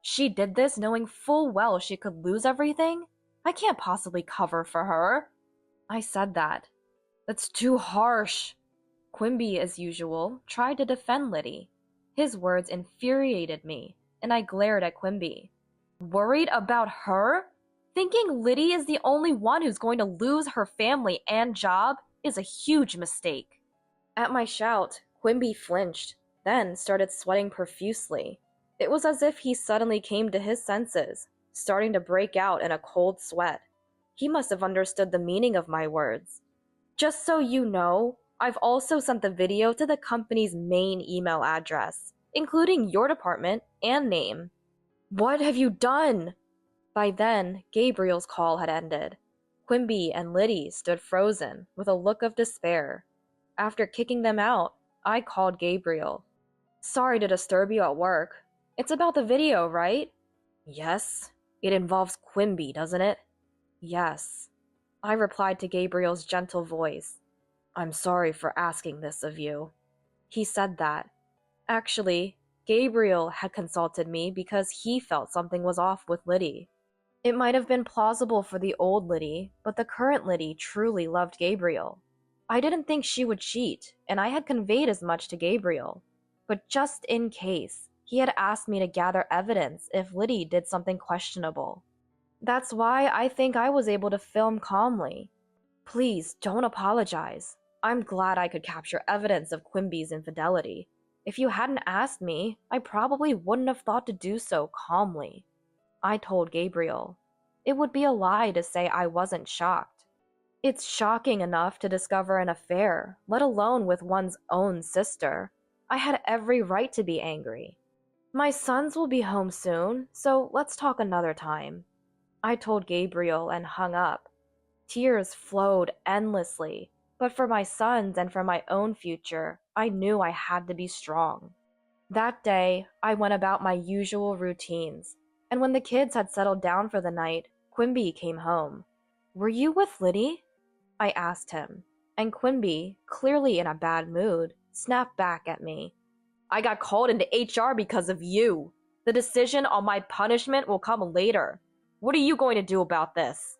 She did this knowing full well she could lose everything? I can't possibly cover for her. I said that. That's too harsh. Quimby, as usual, tried to defend Liddy. His words infuriated me, and I glared at Quimby. Worried about her? Thinking Liddy is the only one who's going to lose her family and job is a huge mistake. At my shout, Quimby flinched, then started sweating profusely. It was as if he suddenly came to his senses, starting to break out in a cold sweat. He must have understood the meaning of my words. Just so you know, I've also sent the video to the company's main email address, including your department and name. What have you done? By then, Gabriel's call had ended. Quimby and Liddy stood frozen, with a look of despair. After kicking them out, I called Gabriel. Sorry to disturb you at work. It's about the video, right? Yes. It involves Quimby, doesn't it? Yes. I replied to Gabriel's gentle voice. I'm sorry for asking this of you. He said that. Actually, Gabriel had consulted me because he felt something was off with Liddy. It might have been plausible for the old Liddy, but the current Liddy truly loved Gabriel. I didn't think she would cheat, and I had conveyed as much to Gabriel. But just in case, he had asked me to gather evidence if Liddy did something questionable. That's why I think I was able to film calmly. Please, don't apologize. I'm glad I could capture evidence of Quimby's infidelity. If you hadn't asked me, I probably wouldn't have thought to do so calmly. I told Gabriel. It would be a lie to say I wasn't shocked. It's shocking enough to discover an affair, let alone with one's own sister. I had every right to be angry. My sons will be home soon, so let's talk another time. I told Gabriel and hung up. Tears flowed endlessly, but for my sons and for my own future, I knew I had to be strong. That day, I went about my usual routines, and when the kids had settled down for the night, Quimby came home. Were you with Liddy? I asked him, and Quimby, clearly in a bad mood, snapped back at me. I got called into HR because of you. The decision on my punishment will come later. What are you going to do about this?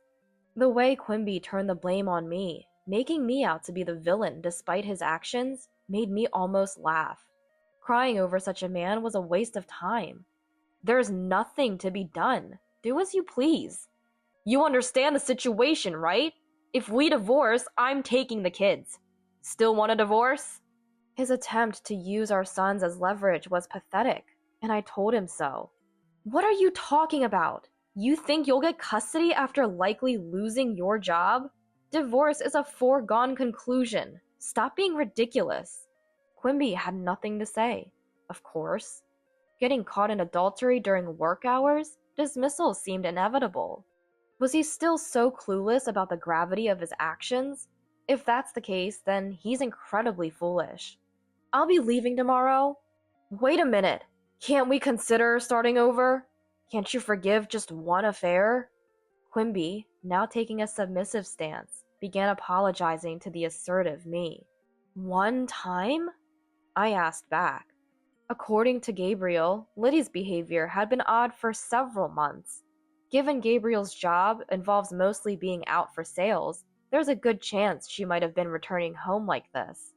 The way Quimby turned the blame on me, making me out to be the villain despite his actions, made me almost laugh. Crying over such a man was a waste of time. There's nothing to be done. Do as you please. You understand the situation, right? If we divorce, I'm taking the kids. Still want a divorce? His attempt to use our sons as leverage was pathetic, and I told him so. What are you talking about? You think you'll get custody after likely losing your job? Divorce is a foregone conclusion. Stop being ridiculous. Quimby had nothing to say. Of course. Getting caught in adultery during work hours? Dismissal seemed inevitable. Was he still so clueless about the gravity of his actions? If that's the case, then he's incredibly foolish. I'll be leaving tomorrow. Wait a minute. Can't we consider starting over? Can't you forgive just one affair? Quimby, now taking a submissive stance, began apologizing to the assertive me. One time? I asked back. According to Gabriel, Liddy's behavior had been odd for several months. Given Gabriel's job involves mostly being out for sales, there's a good chance she might have been returning home like this.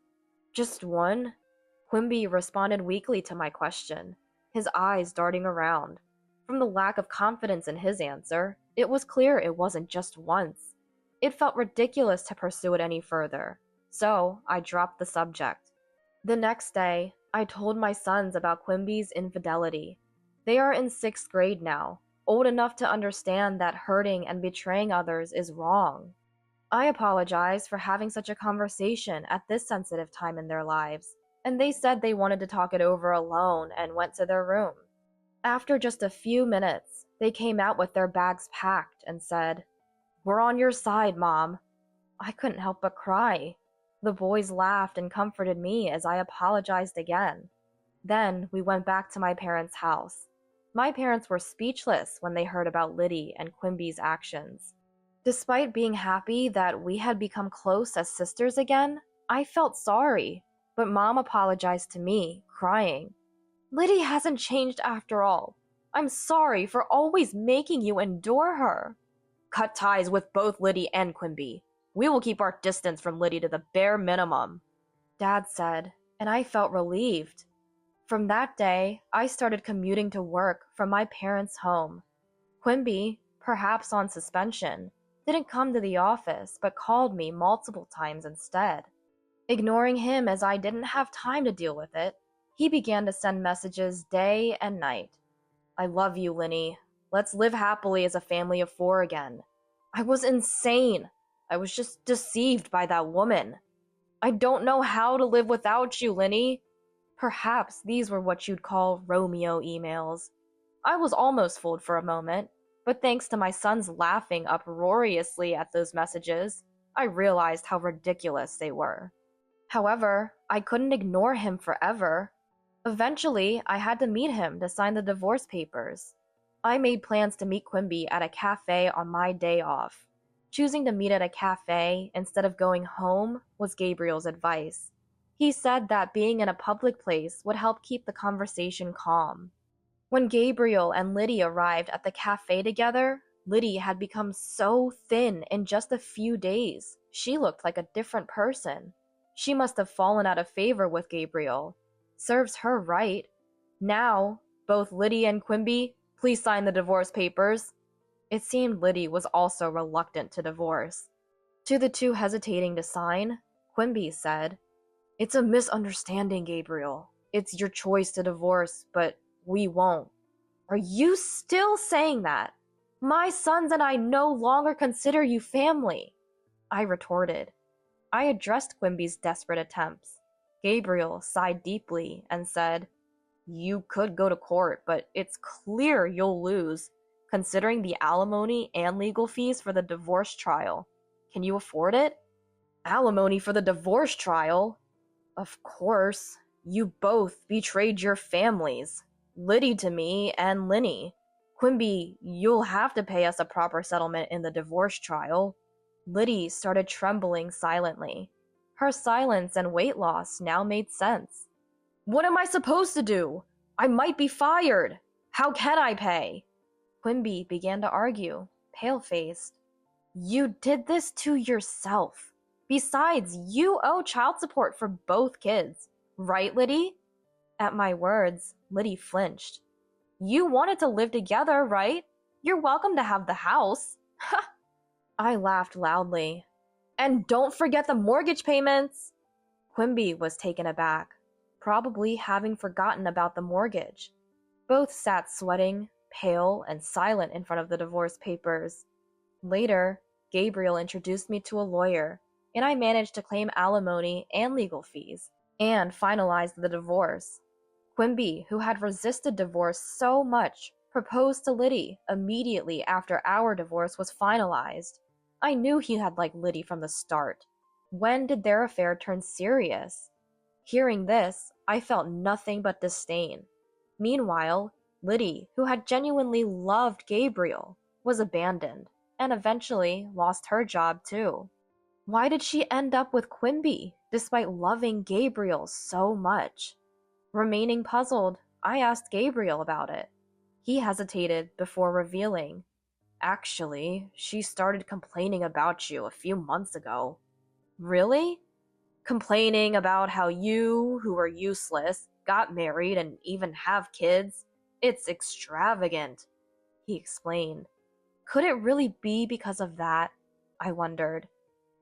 Just one? Quimby responded weakly to my question, his eyes darting around. From the lack of confidence in his answer, it was clear it wasn't just once. It felt ridiculous to pursue it any further, so I dropped the subject. The next day, I told my sons about Quimby's infidelity. They are in 6th grade now, old enough to understand that hurting and betraying others is wrong. I apologized for having such a conversation at this sensitive time in their lives, and they said they wanted to talk it over alone and went to their room. After just a few minutes, they came out with their bags packed and said, "We're on your side, Mom." I couldn't help but cry. The boys laughed and comforted me as I apologized again. Then we went back to my parents' house. My parents were speechless when they heard about Liddy and Quimby's actions. Despite being happy that we had become close as sisters again, I felt sorry, but Mom apologized to me, crying. Liddy hasn't changed after all. I'm sorry for always making you endure her. Cut ties with both Liddy and Quimby. We will keep our distance from Liddy to the bare minimum, Dad said, and I felt relieved. From that day, I started commuting to work from my parents' home. Quimby, perhaps on suspension, didn't come to the office but called me multiple times instead. Ignoring him as I didn't have time to deal with it, he began to send messages day and night. I love you, Linny. Let's live happily as a family of 4 again. I was insane. I was just deceived by that woman. I don't know how to live without you, Linny. Perhaps these were what you'd call Romeo emails. I was almost fooled for a moment, but thanks to my sons laughing uproariously at those messages, I realized how ridiculous they were. However, I couldn't ignore him forever. Eventually, I had to meet him to sign the divorce papers. I made plans to meet Quimby at a cafe on my day off. Choosing to meet at a cafe instead of going home was Gabriel's advice. He said that being in a public place would help keep the conversation calm. When Gabriel and Liddy arrived at the cafe together, Liddy had become so thin in just a few days. She looked like a different person. She must have fallen out of favor with Gabriel. Serves her right. Now, both Liddy and Quimby, please sign the divorce papers. It seemed Liddy was also reluctant to divorce. To the two hesitating to sign, Quimby said, It's a misunderstanding, Gabriel. It's your choice to divorce, but we won't. Are you still saying that? My sons and I no longer consider you family, I retorted. I addressed Quimby's desperate attempts. Gabriel sighed deeply and said, You could go to court, but it's clear you'll lose, considering the alimony and legal fees for the divorce trial. Can you afford it? Alimony for the divorce trial? Of course. You both betrayed your families. Liddy to me and Linny. Quimby, you'll have to pay us a proper settlement in the divorce trial. Liddy started trembling silently. Her silence and weight loss now made sense. What am I supposed to do? I might be fired. How can I pay? Quimby began to argue, pale-faced. You did this to yourself. Besides, you owe child support for both kids. Right, Liddy? At my words, Liddy flinched. You wanted to live together, right? You're welcome to have the house. Ha! I laughed loudly. And don't forget the mortgage payments! Quimby was taken aback, probably having forgotten about the mortgage. Both sat sweating, pale, and silent in front of the divorce papers. Later, Gabriel introduced me to a lawyer, and I managed to claim alimony and legal fees, and finalized the divorce. Quimby, who had resisted divorce so much, proposed to Liddy immediately after our divorce was finalized. I knew he had liked Liddy from the start. When did their affair turn serious? Hearing this, I felt nothing but disdain. Meanwhile, Liddy, who had genuinely loved Gabriel, was abandoned, and eventually lost her job too. Why did she end up with Quimby, despite loving Gabriel so much? Remaining puzzled, I asked Gabriel about it. He hesitated before revealing. Actually, she started complaining about you a few months ago. Really? Complaining about how you, who are useless, got married and even have kids? It's extravagant, he explained. Could it really be because of that? I wondered.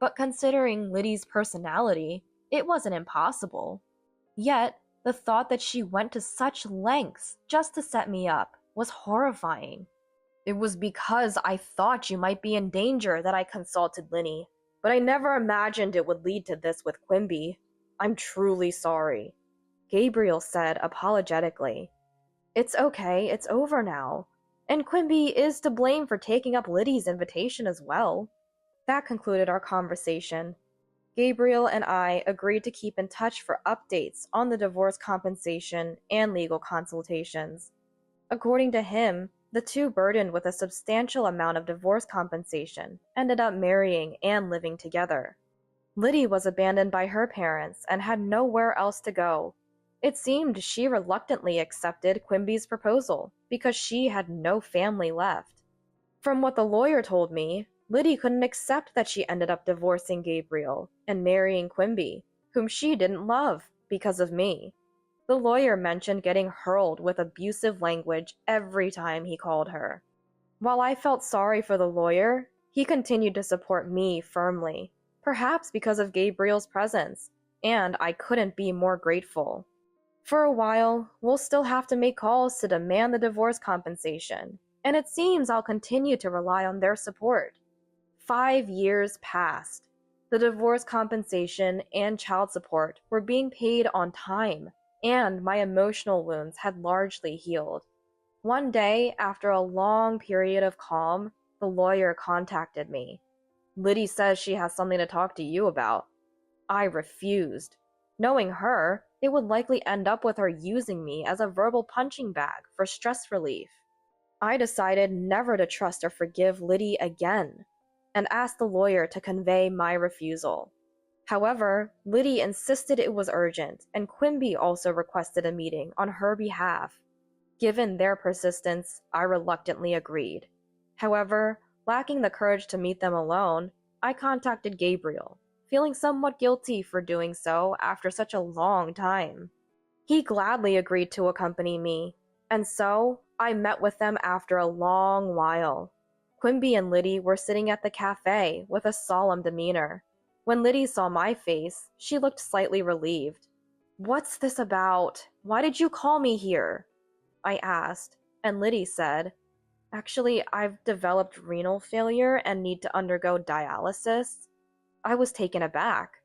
But considering Liddy's personality, it wasn't impossible. Yet, the thought that she went to such lengths just to set me up was horrifying. It was because I thought you might be in danger that I consulted Linny, but I never imagined it would lead to this with Quimby. I'm truly sorry, Gabriel said apologetically. It's okay, it's over now. And Quimby is to blame for taking up Liddy's invitation as well. That concluded our conversation. Gabriel and I agreed to keep in touch for updates on the divorce compensation and legal consultations. According to him, the two, burdened with a substantial amount of divorce compensation, ended up marrying and living together. Liddy was abandoned by her parents and had nowhere else to go. It seemed she reluctantly accepted Quimby's proposal because she had no family left. From what the lawyer told me, Liddy couldn't accept that she ended up divorcing Gabriel and marrying Quimby, whom she didn't love, because of me. The lawyer mentioned getting hurled with abusive language every time he called her. While I felt sorry for the lawyer, he continued to support me firmly, perhaps because of Gabriel's presence, and I couldn't be more grateful. For a while, we'll still have to make calls to demand the divorce compensation, and it seems I'll continue to rely on their support. 5 years passed. The divorce compensation and child support were being paid on time, and my emotional wounds had largely healed. One day, after a long period of calm, the lawyer contacted me. Liddy says she has something to talk to you about. I refused. Knowing her, it would likely end up with her using me as a verbal punching bag for stress relief. I decided never to trust or forgive Liddy again, and asked the lawyer to convey my refusal. However, Liddy insisted it was urgent, and Quimby also requested a meeting on her behalf. Given their persistence, I reluctantly agreed. However, lacking the courage to meet them alone, I contacted Gabriel, feeling somewhat guilty for doing so after such a long time. He gladly agreed to accompany me, and so I met with them after a long while. Quimby and Liddy were sitting at the cafe with a solemn demeanor. When Liddy saw my face, she looked slightly relieved. "What's this about? Why did you call me here?" I asked, and Liddy said, "Actually, I've developed renal failure and need to undergo dialysis." I was taken aback.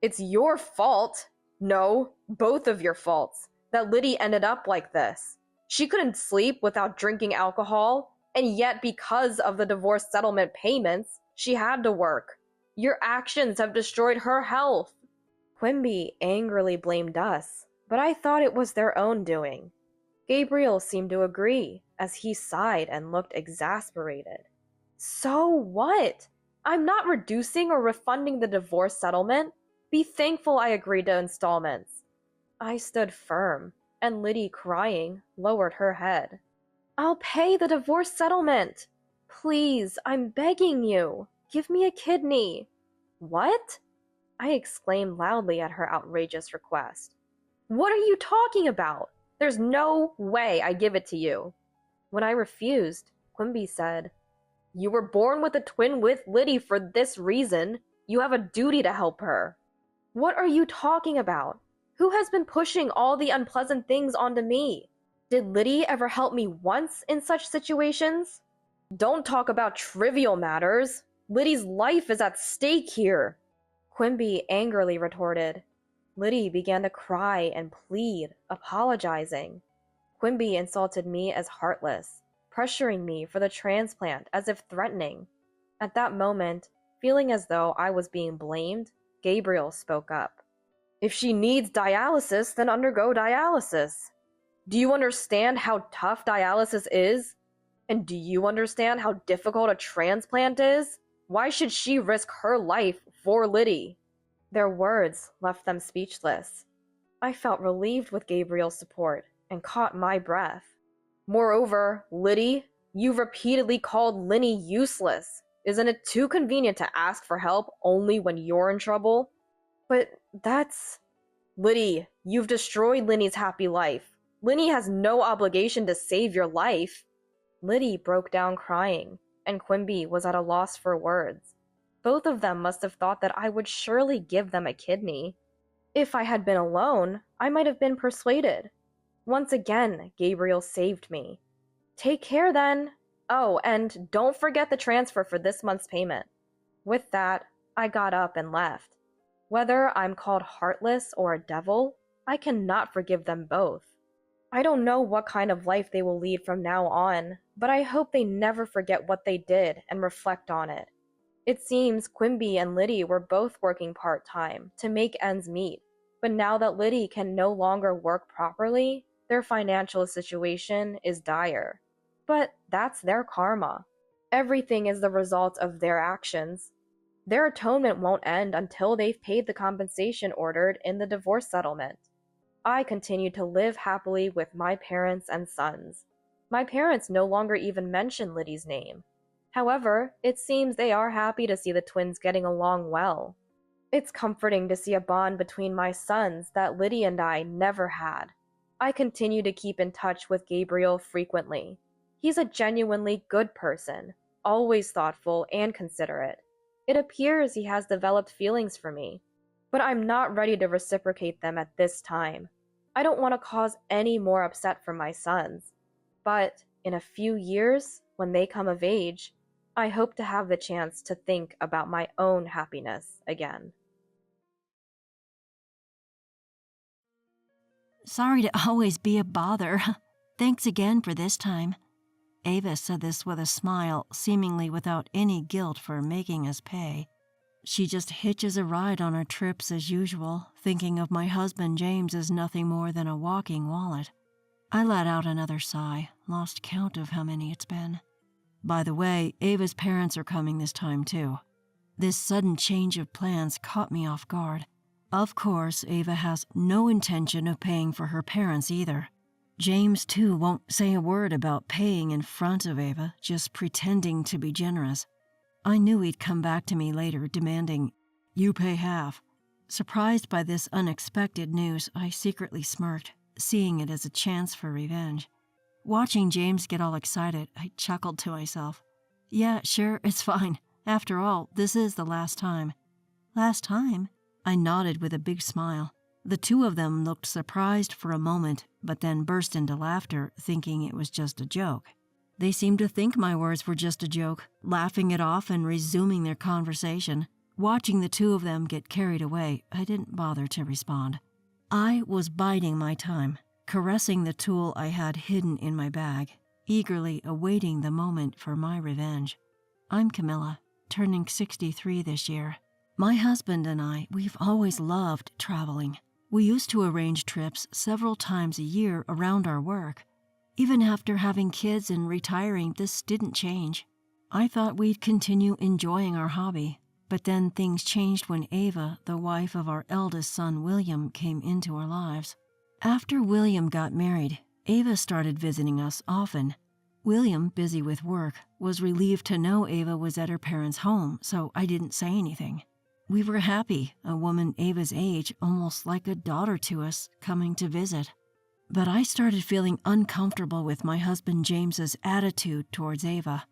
"It's your fault." "No, both of your faults, that Liddy ended up like this. She couldn't sleep without drinking alcohol, and yet because of the divorce settlement payments, she had to work. Your actions have destroyed her health." Quimby angrily blamed us, but I thought it was their own doing. Gabriel seemed to agree, as he sighed and looked exasperated. "So what? I'm not reducing or refunding the divorce settlement. Be thankful I agreed to installments." I stood firm, and Liddy, crying, lowered her head. "I'll pay the divorce settlement. Please, I'm begging you. Give me a kidney." "What?" I exclaimed loudly at her outrageous request. "What are you talking about? There's no way I give it to you." When I refused, Quimby said, "You were born with a twin with Liddy for this reason. You have a duty to help her." "What are you talking about? Who has been pushing all the unpleasant things onto me? Did Liddy ever help me once in such situations?" "Don't talk about trivial matters. Liddy's life is at stake here," Quimby angrily retorted. Liddy began to cry and plead, apologizing. Quimby insulted me as heartless, pressuring me for the transplant as if threatening. At that moment, feeling as though I was being blamed, Gabriel spoke up. "If she needs dialysis, then undergo dialysis. Do you understand how tough dialysis is? And do you understand how difficult a transplant is? Why should she risk her life for Liddy?" Their words left them speechless. I felt relieved with Gabriel's support and caught my breath. "Moreover, Liddy, you've repeatedly called Linny useless. Isn't it too convenient to ask for help only when you're in trouble?" "But that's..." "Liddy, you've destroyed Linny's happy life. Linny has no obligation to save your life." Liddy broke down crying, and Quimby was at a loss for words. Both of them must have thought that I would surely give them a kidney. If I had been alone, I might have been persuaded. Once again, Gabriel saved me. "Take care then. Oh, and don't forget the transfer for this month's payment." With that, I got up and left. Whether I'm called heartless or a devil, I cannot forgive them both. I don't know what kind of life they will lead from now on, but I hope they never forget what they did and reflect on it. It seems Quimby and Liddy were both working part-time to make ends meet, but now that Liddy can no longer work properly, their financial situation is dire. But that's their karma. Everything is the result of their actions. Their atonement won't end until they've paid the compensation ordered in the divorce settlement. I continue to live happily with my parents and sons. My parents no longer even mention Liddy's name. However, it seems they are happy to see the twins getting along well. It's comforting to see a bond between my sons that Liddy and I never had. I continue to keep in touch with Gabriel frequently. He's a genuinely good person, always thoughtful and considerate. It appears he has developed feelings for me, but I'm not ready to reciprocate them at this time. I don't want to cause any more upset for my sons. But in a few years, when they come of age, I hope to have the chance to think about my own happiness again. Sorry to always be a bother. Thanks again for this time. Ava said this with a smile, seemingly without any guilt for making us pay. She just hitches a ride on her trips as usual, thinking of my husband James as nothing more than a walking wallet. I let out another sigh, lost count of how many it's been. By the way, Ava's parents are coming this time too. This sudden change of plans caught me off guard. Of course, Ava has no intention of paying for her parents either. James, too, won't say a word about paying in front of Ava, just pretending to be generous. I knew he'd come back to me later, demanding, "You pay half." Surprised by this unexpected news, I secretly smirked, seeing it as a chance for revenge. Watching James get all excited, I chuckled to myself. Yeah, sure, it's fine. After all, this is the last time. Last time? I nodded with a big smile. The two of them looked surprised for a moment, but then burst into laughter, thinking it was just a joke. They seemed to think my words were just a joke, laughing it off and resuming their conversation. Watching the two of them get carried away, I didn't bother to respond. I was biding my time, caressing the tool I had hidden in my bag, eagerly awaiting the moment for my revenge. I'm Camilla, turning 63 this year. My husband and I, we've always loved traveling. We used to arrange trips several times a year around our work. Even after having kids and retiring, this didn't change. I thought we'd continue enjoying our hobby, but then things changed when Ava, the wife of our eldest son William, came into our lives. After William got married, Ava started visiting us often. William, busy with work, was relieved to know Ava was at her parents' home, so I didn't say anything. We were happy, a woman Ava's age, almost like a daughter to us, coming to visit. But I started feeling uncomfortable with my husband James's attitude towards Ava.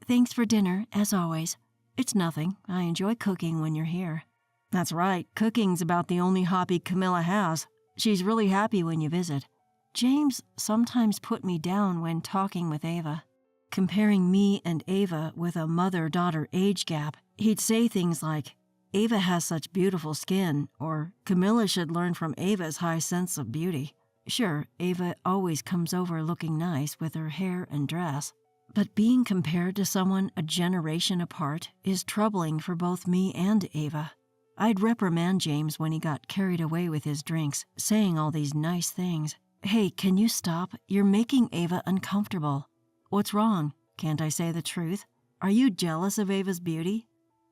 "Thanks for dinner, as always." "It's nothing. I enjoy cooking when you're here." "That's right. Cooking's about the only hobby Camilla has. She's really happy when you visit." James sometimes put me down when talking with Ava. Comparing me and Ava with a mother-daughter age gap, he'd say things like, "Ava has such beautiful skin," or "Camilla should learn from Ava's high sense of beauty." Sure, Ava always comes over looking nice with her hair and dress, but being compared to someone a generation apart is troubling for both me and Ava. I'd reprimand James when he got carried away with his drinks, saying all these nice things. "Hey, can you stop? You're making Ava uncomfortable." "What's wrong? Can't I say the truth? Are you jealous of Ava's beauty?"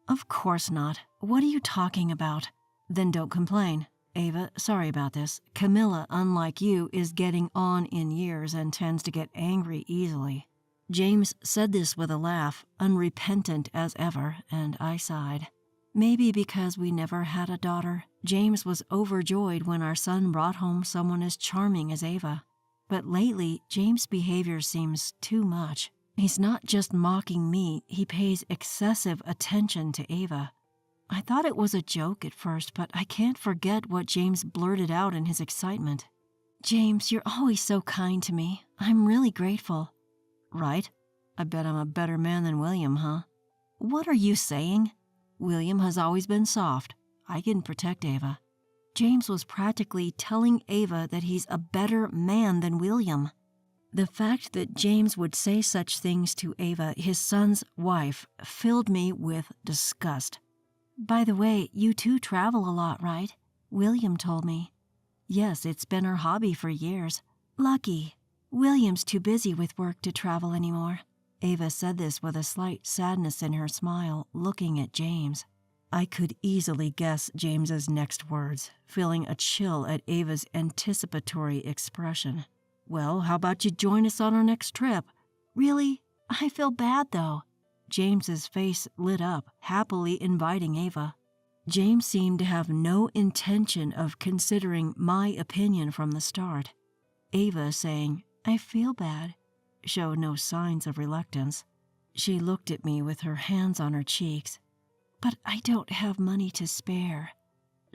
"Of course not. What are you talking about?" "Then don't complain. Ava, sorry about this. Camilla, unlike you, is getting on in years and tends to get angry easily." James said this with a laugh, unrepentant as ever, and I sighed. Maybe because we never had a daughter, James was overjoyed when our son brought home someone as charming as Ava. But lately, James' behavior seems too much. He's not just mocking me, he pays excessive attention to Ava. I thought it was a joke at first, but I can't forget what James blurted out in his excitement. "James, you're always so kind to me. I'm really grateful." "Right? I bet I'm a better man than William, huh?" "What are you saying?" "William has always been soft. I can protect Ava." James was practically telling Ava that he's a better man than William. The fact that James would say such things to Ava, his son's wife, filled me with disgust. By the way, you two travel a lot, right? William told me. Yes, it's been our hobby for years. Lucky. William's too busy with work to travel anymore. Ava said this with a slight sadness in her smile, looking at James. I could easily guess James's next words, feeling a chill at Ava's anticipatory expression. Well, how about you join us on our next trip? Really? I feel bad, though. James's face lit up, happily inviting Ava. James seemed to have no intention of considering my opinion from the start. Ava saying, I feel bad, showed no signs of reluctance. She looked at me with her hands on her cheeks. But I don't have money to spare.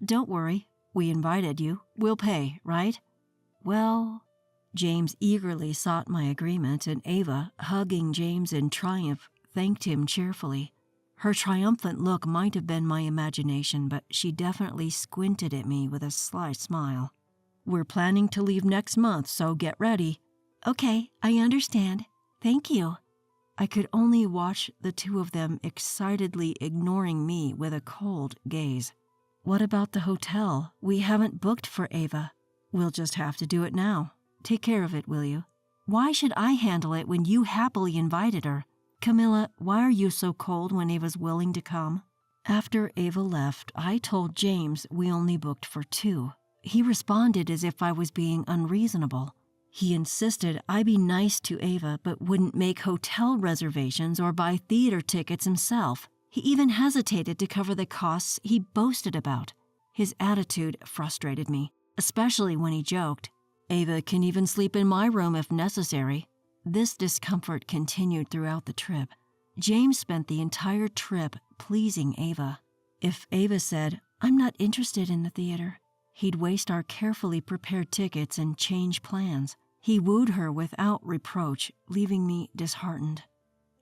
Don't worry, we invited you. We'll pay, right? Well, James eagerly sought my agreement, and Ava, hugging James in triumph, thanked him cheerfully. Her triumphant look might have been my imagination, but she definitely squinted at me with a sly smile. We're planning to leave next month, so get ready. Okay, I understand. Thank you. I could only watch the two of them excitedly ignoring me with a cold gaze. What about the hotel? We haven't booked for Ava. We'll just have to do it now. Take care of it, will you? Why should I handle it when you happily invited her? Camilla, why are you so cold when Ava's willing to come? After Ava left, I told James we only booked for 2. He responded as if I was being unreasonable. He insisted I be nice to Ava but wouldn't make hotel reservations or buy theater tickets himself. He even hesitated to cover the costs he boasted about. His attitude frustrated me, especially when he joked, Ava can even sleep in my room if necessary. This discomfort continued throughout the trip. James spent the entire trip pleasing Ava. If Ava said, I'm not interested in the theater, he'd waste our carefully prepared tickets and change plans. He wooed her without reproach, leaving me disheartened.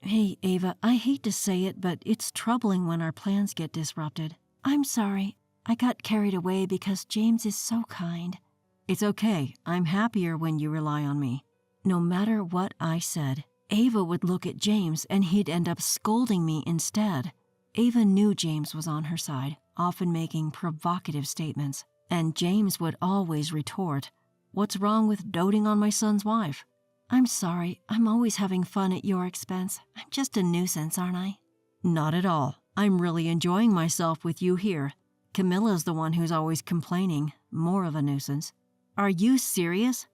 Hey, Ava, I hate to say it, but it's troubling when our plans get disrupted. I'm sorry. I got carried away because James is so kind. It's okay. I'm happier when you rely on me. No matter what I said, Ava would look at James and he'd end up scolding me instead. Ava knew James was on her side, often making provocative statements, and James would always retort, What's wrong with doting on my son's wife? I'm sorry, I'm always having fun at your expense. I'm just a nuisance, aren't I? Not at all. I'm really enjoying myself with you here. Camilla's the one who's always complaining, more of a nuisance. Are you serious?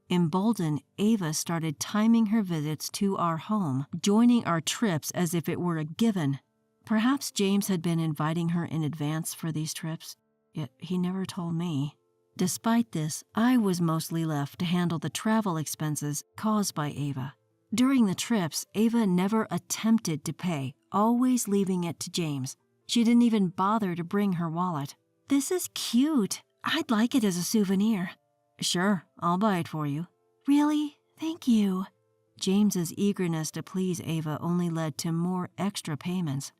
Emboldened, Ava started timing her visits to our home, joining our trips as if it were a given. Perhaps James had been inviting her in advance for these trips, yet he never told me. Despite this, I was mostly left to handle the travel expenses caused by Ava. During the trips, Ava never attempted to pay, always leaving it to James. She didn't even bother to bring her wallet. This is cute. I'd like it as a souvenir. Sure, I'll buy it for you. Really? Thank you. James's eagerness to please Ava only led to more extra payments.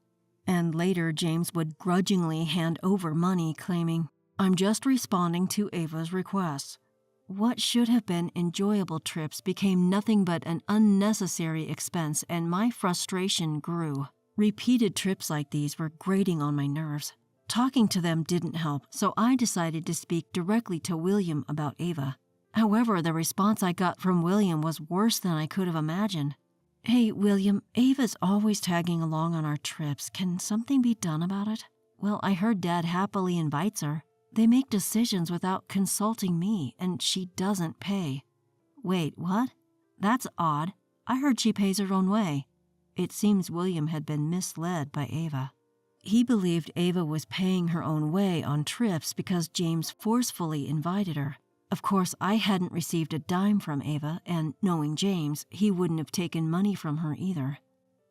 And later, James would grudgingly hand over money, claiming, I'm just responding to Ava's requests. What should have been enjoyable trips became nothing but an unnecessary expense, and my frustration grew. Repeated trips like these were grating on my nerves. Talking to them didn't help, so I decided to speak directly to William about Ava. However, the response I got from William was worse than I could have imagined. Hey, William, Ava's always tagging along on our trips. Can something be done about it? Well, I heard Dad happily invites her. They make decisions without consulting me, and she doesn't pay. Wait, what? That's odd. I heard she pays her own way. It seems William had been misled by Ava. He believed Ava was paying her own way on trips because James forcefully invited her. Of course, I hadn't received a dime from Ava, and knowing James, he wouldn't have taken money from her either.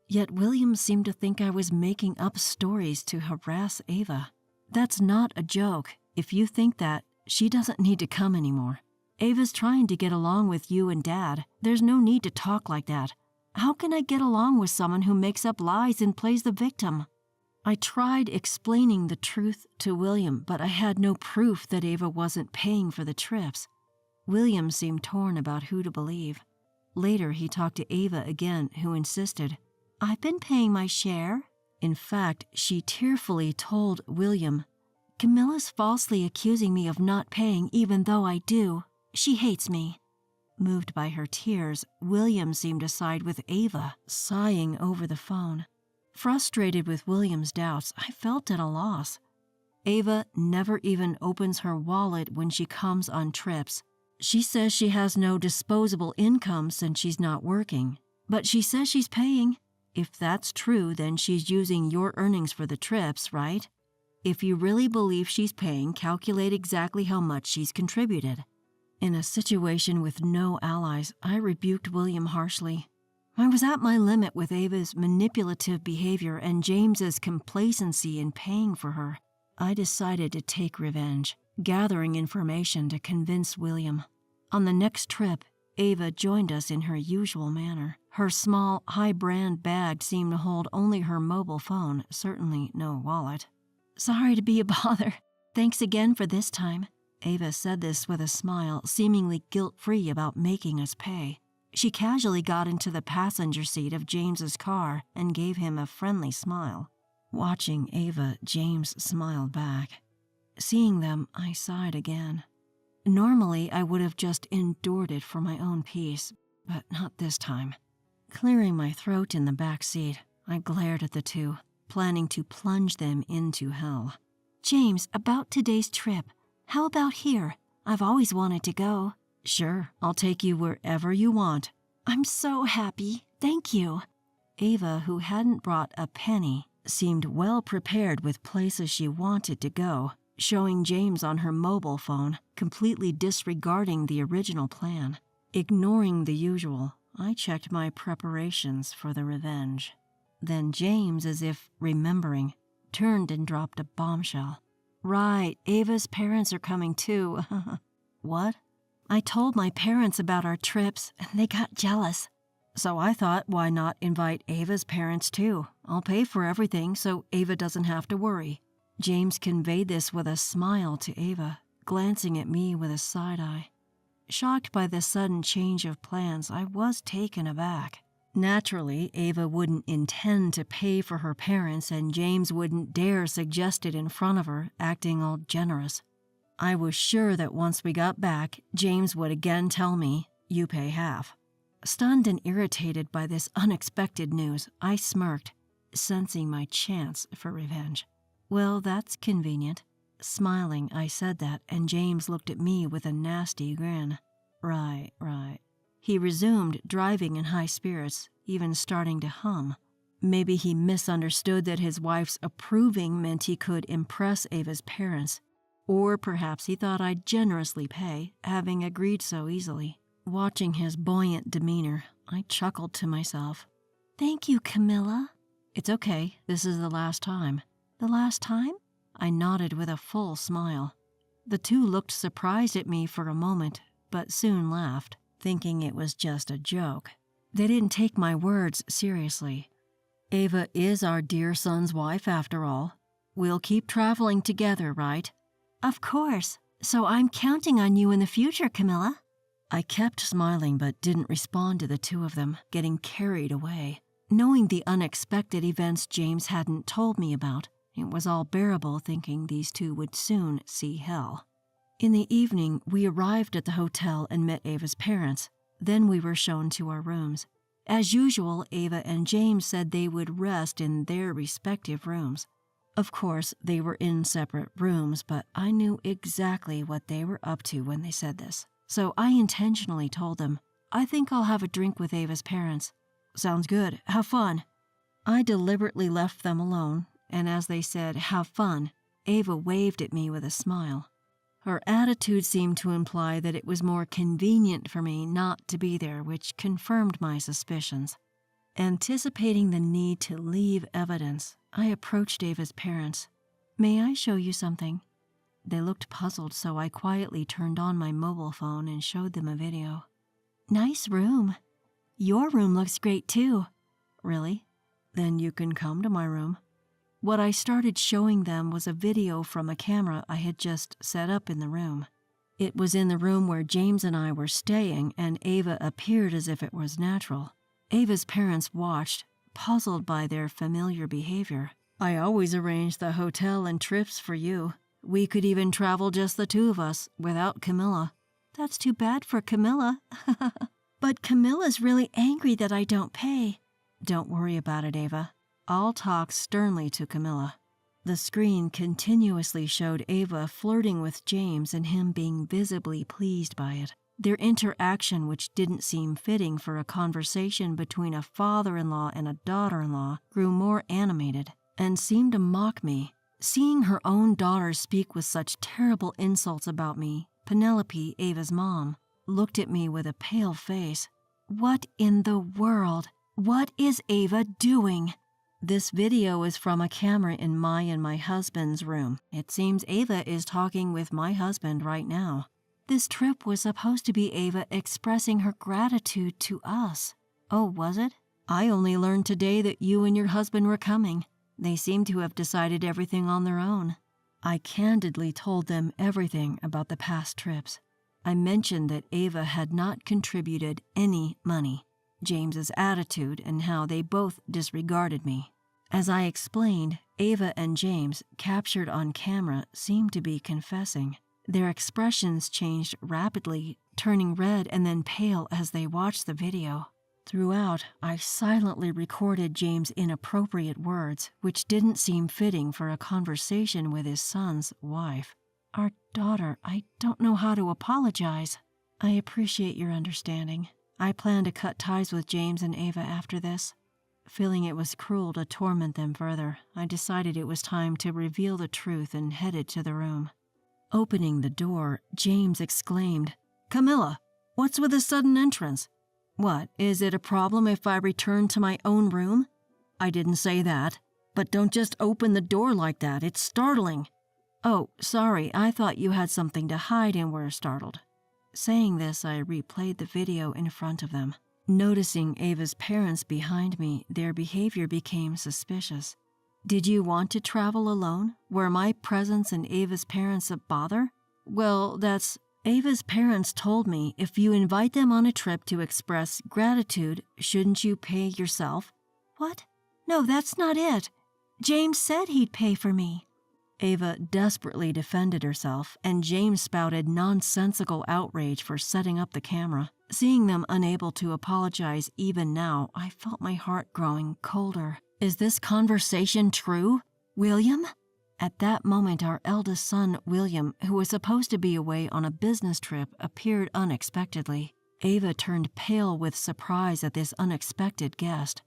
Yet William seemed to think I was making up stories to harass Ava. That's not a joke. If you think that, she doesn't need to come anymore. Ava's trying to get along with you and Dad. There's no need to talk like that. How can I get along with someone who makes up lies and plays the victim? I tried explaining the truth to William, but I had no proof that Ava wasn't paying for the trips. William seemed torn about who to believe. Later, he talked to Ava again, who insisted, "I've been paying my share." In fact, she tearfully told William, "Camilla's falsely accusing me of not paying even though I do. She hates me." Moved by her tears, William seemed to side with Ava, sighing over the phone. Frustrated with William's doubts, I felt at a loss. Ava never even opens her wallet when she comes on trips. She says she has no disposable income since she's not working, but she says she's paying. If that's true, then she's using your earnings for the trips, right? If you really believe she's paying, calculate exactly how much she's contributed. In a situation with no allies, I rebuked William harshly. I was at my limit with Ava's manipulative behavior and James's complacency in paying for her. I decided to take revenge, gathering information to convince William. On the next trip, Ava joined us in her usual manner. Her small, high-brand bag seemed to hold only her mobile phone, certainly no wallet. "Sorry to be a bother. Thanks again for this time." Ava said this with a smile, seemingly guilt-free about making us pay. She casually got into the passenger seat of James's car and gave him a friendly smile. Watching Ava, James smiled back. Seeing them, I sighed again. Normally, I would have just endured it for my own peace, but not this time. Clearing my throat in the back seat, I glared at the two, planning to plunge them into hell. "James, about today's trip, how about here? I've always wanted to go." "Sure, I'll take you wherever you want." "I'm so happy. Thank you." Ava, who hadn't brought a penny, seemed well prepared with places she wanted to go, showing James on her mobile phone, completely disregarding the original plan. Ignoring the usual, I checked my preparations for the revenge. Then James, as if remembering, turned and dropped a bombshell. "Right, Ava's parents are coming too." "What?" "I told my parents about our trips, and they got jealous. So I thought, why not invite Ava's parents too? I'll pay for everything so Ava doesn't have to worry." James conveyed this with a smile to Ava, glancing at me with a side eye. Shocked by the sudden change of plans, I was taken aback. Naturally, Ava wouldn't intend to pay for her parents, and James wouldn't dare suggest it in front of her, acting all generous. I was sure that once we got back, James would again tell me, "You pay half." Stunned and irritated by this unexpected news, I smirked, sensing my chance for revenge. "Well, that's convenient." Smiling, I said that, and James looked at me with a nasty grin. Right. He resumed driving in high spirits, even starting to hum. Maybe he misunderstood that his wife's approving meant he could impress Ava's parents. Or perhaps he thought I'd generously pay, having agreed so easily. Watching his buoyant demeanor, I chuckled to myself. "Thank you, Camilla." "It's okay. This is the last time." "The last time?" I nodded with a full smile. The two looked surprised at me for a moment, but soon laughed, thinking it was just a joke. They didn't take my words seriously. "Ava is our dear son's wife, after all. We'll keep traveling together, right?" "Of course. So I'm counting on you in the future, Camilla." I kept smiling but didn't respond to the two of them, getting carried away. Knowing the unexpected events James hadn't told me about, it was all bearable thinking these two would soon see hell. In the evening, we arrived at the hotel and met Ava's parents. Then we were shown to our rooms. As usual, Ava and James said they would rest in their respective rooms. Of course, they were in separate rooms, but I knew exactly what they were up to when they said this. So I intentionally told them, "I think I'll have a drink with Ava's parents." "Sounds good. Have fun." I deliberately left them alone, and as they said, "have fun," Ava waved at me with a smile. Her attitude seemed to imply that it was more convenient for me not to be there, which confirmed my suspicions. Anticipating the need to leave evidence, I approached Ava's parents. "May I show you something?" They looked puzzled, so I quietly turned on my mobile phone and showed them a video. "Nice room. Your room looks great too." "Really? Then you can come to my room." What I started showing them was a video from a camera I had just set up in the room. It was in the room where James and I were staying, and Ava appeared as if it was natural. Ava's parents watched, puzzled by their familiar behavior. I always arrange the hotel and trips for you. We could even travel just the two of us, without Camilla. That's too bad for Camilla. But Camilla's really angry that I don't pay. Don't worry about it, Ava. I'll talk sternly to Camilla. The screen continuously showed Ava flirting with James and him being visibly pleased by it. Their interaction, which didn't seem fitting for a conversation between a father-in-law and a daughter-in-law, grew more animated and seemed to mock me. Seeing her own daughter speak with such terrible insults about me, Penelope, Ava's mom, looked at me with a pale face. What in the world? What is Ava doing? This video is from a camera in my and my husband's room. It seems Ava is talking with my husband right now. This trip was supposed to be Ava expressing her gratitude to us. Oh, was it? I only learned today that you and your husband were coming. They seem to have decided everything on their own. I candidly told them everything about the past trips. I mentioned that Ava had not contributed any money, James's attitude, and how they both disregarded me. As I explained, Ava and James, captured on camera, seemed to be confessing. Their expressions changed rapidly, turning red and then pale as they watched the video. Throughout, I silently recorded James' inappropriate words, which didn't seem fitting for a conversation with his son's wife. Our daughter, I don't know how to apologize. I appreciate your understanding. I plan to cut ties with James and Ava after this. Feeling it was cruel to torment them further, I decided it was time to reveal the truth and headed to the room. Opening the door, James exclaimed, "Camilla, what's with the sudden entrance? What, is it a problem if I return to my own room?" "I didn't say that, but don't just open the door like that. It's startling." "Oh, sorry, I thought you had something to hide and were startled." Saying this, I replayed the video in front of them. Noticing Ava's parents behind me, their behavior became suspicious. "Did you want to travel alone? Were my presence and Ava's parents a bother?" "Well, that's... Ava's parents told me if you invite them on a trip to express gratitude, shouldn't you pay yourself?" "What? No, that's not it. James said he'd pay for me." Ava desperately defended herself, and James spouted nonsensical outrage for setting up the camera. Seeing them unable to apologize even now, I felt my heart growing colder. Is this conversation true? William? At that moment, our eldest son, William, who was supposed to be away on a business trip, appeared unexpectedly. Ava turned pale with surprise at this unexpected guest.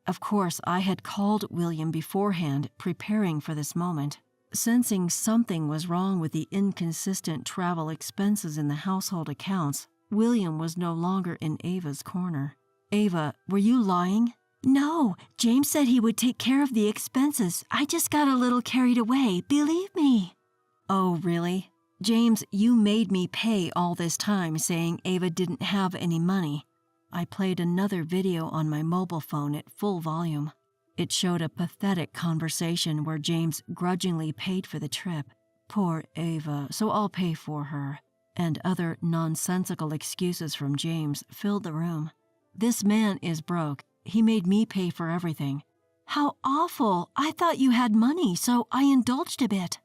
Of course, I had called William beforehand, preparing for this moment. Sensing something was wrong with the inconsistent travel expenses in the household accounts, William was no longer in Ava's corner. "Ava, were you lying?" "No, James said he would take care of the expenses. I just got a little carried away, believe me." "Oh, really? James, you made me pay all this time saying Ava didn't have any money." I played another video on my mobile phone at full volume. It showed a pathetic conversation where James grudgingly paid for the trip. "Poor Ava, so I'll pay for her." And other nonsensical excuses from James filled the room. "This man is broke. He made me pay for everything." "How awful! I thought you had money, so I indulged a bit."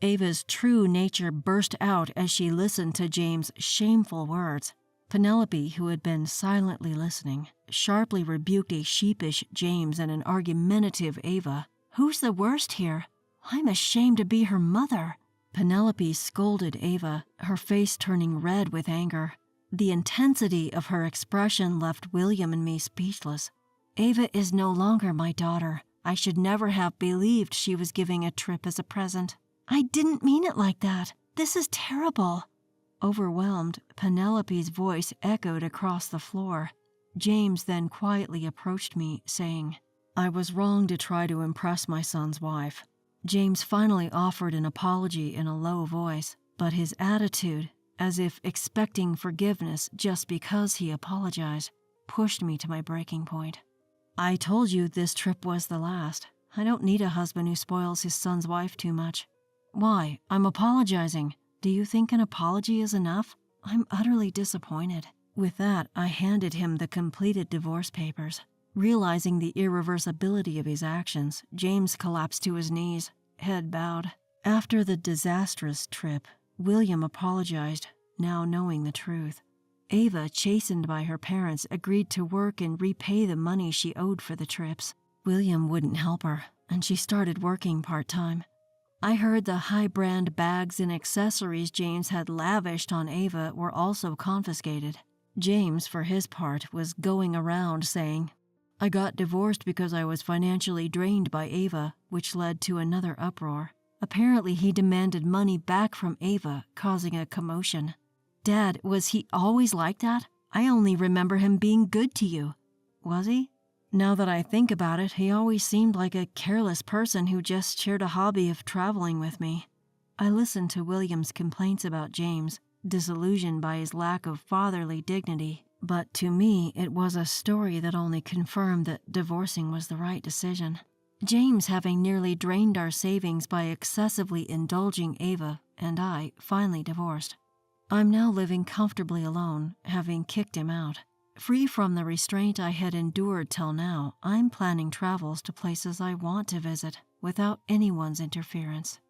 Ava's true nature burst out as she listened to James' shameful words. Penelope, who had been silently listening, sharply rebuked a sheepish James and an argumentative Ava. "Who's the worst here? I'm ashamed to be her mother." Penelope scolded Ava, her face turning red with anger. The intensity of her expression left William and me speechless. "Ava is no longer my daughter. I should never have believed she was giving a trip as a present." "I didn't mean it like that. This is terrible." Overwhelmed, Penelope's voice echoed across the floor. James then quietly approached me, saying, "I was wrong to try to impress my son's wife." James finally offered an apology in a low voice, but his attitude, as if expecting forgiveness just because he apologized, pushed me to my breaking point. "I told you this trip was the last. I don't need a husband who spoils his son's wife too much." "Why? I'm apologizing. Do you think an apology is enough? I'm utterly disappointed." With that, I handed him the completed divorce papers. Realizing the irreversibility of his actions, James collapsed to his knees, head bowed. After the disastrous trip, William apologized, now knowing the truth. Ava, chastened by her parents, agreed to work and repay the money she owed for the trips. William wouldn't help her, and she started working part-time. I heard the high-brand bags and accessories James had lavished on Ava were also confiscated. James, for his part, was going around saying, "I got divorced because I was financially drained by Ava," which led to another uproar. Apparently, he demanded money back from Ava, causing a commotion. "Dad, was he always like that? I only remember him being good to you." "Was he?" Now that I think about it, he always seemed like a careless person who just shared a hobby of traveling with me. I listened to William's complaints about James, disillusioned by his lack of fatherly dignity, but to me it was a story that only confirmed that divorcing was the right decision. James having nearly drained our savings by excessively indulging Ava, and I finally divorced. I'm now living comfortably alone, having kicked him out. Free from the restraint I had endured till now, I'm planning travels to places I want to visit without anyone's interference.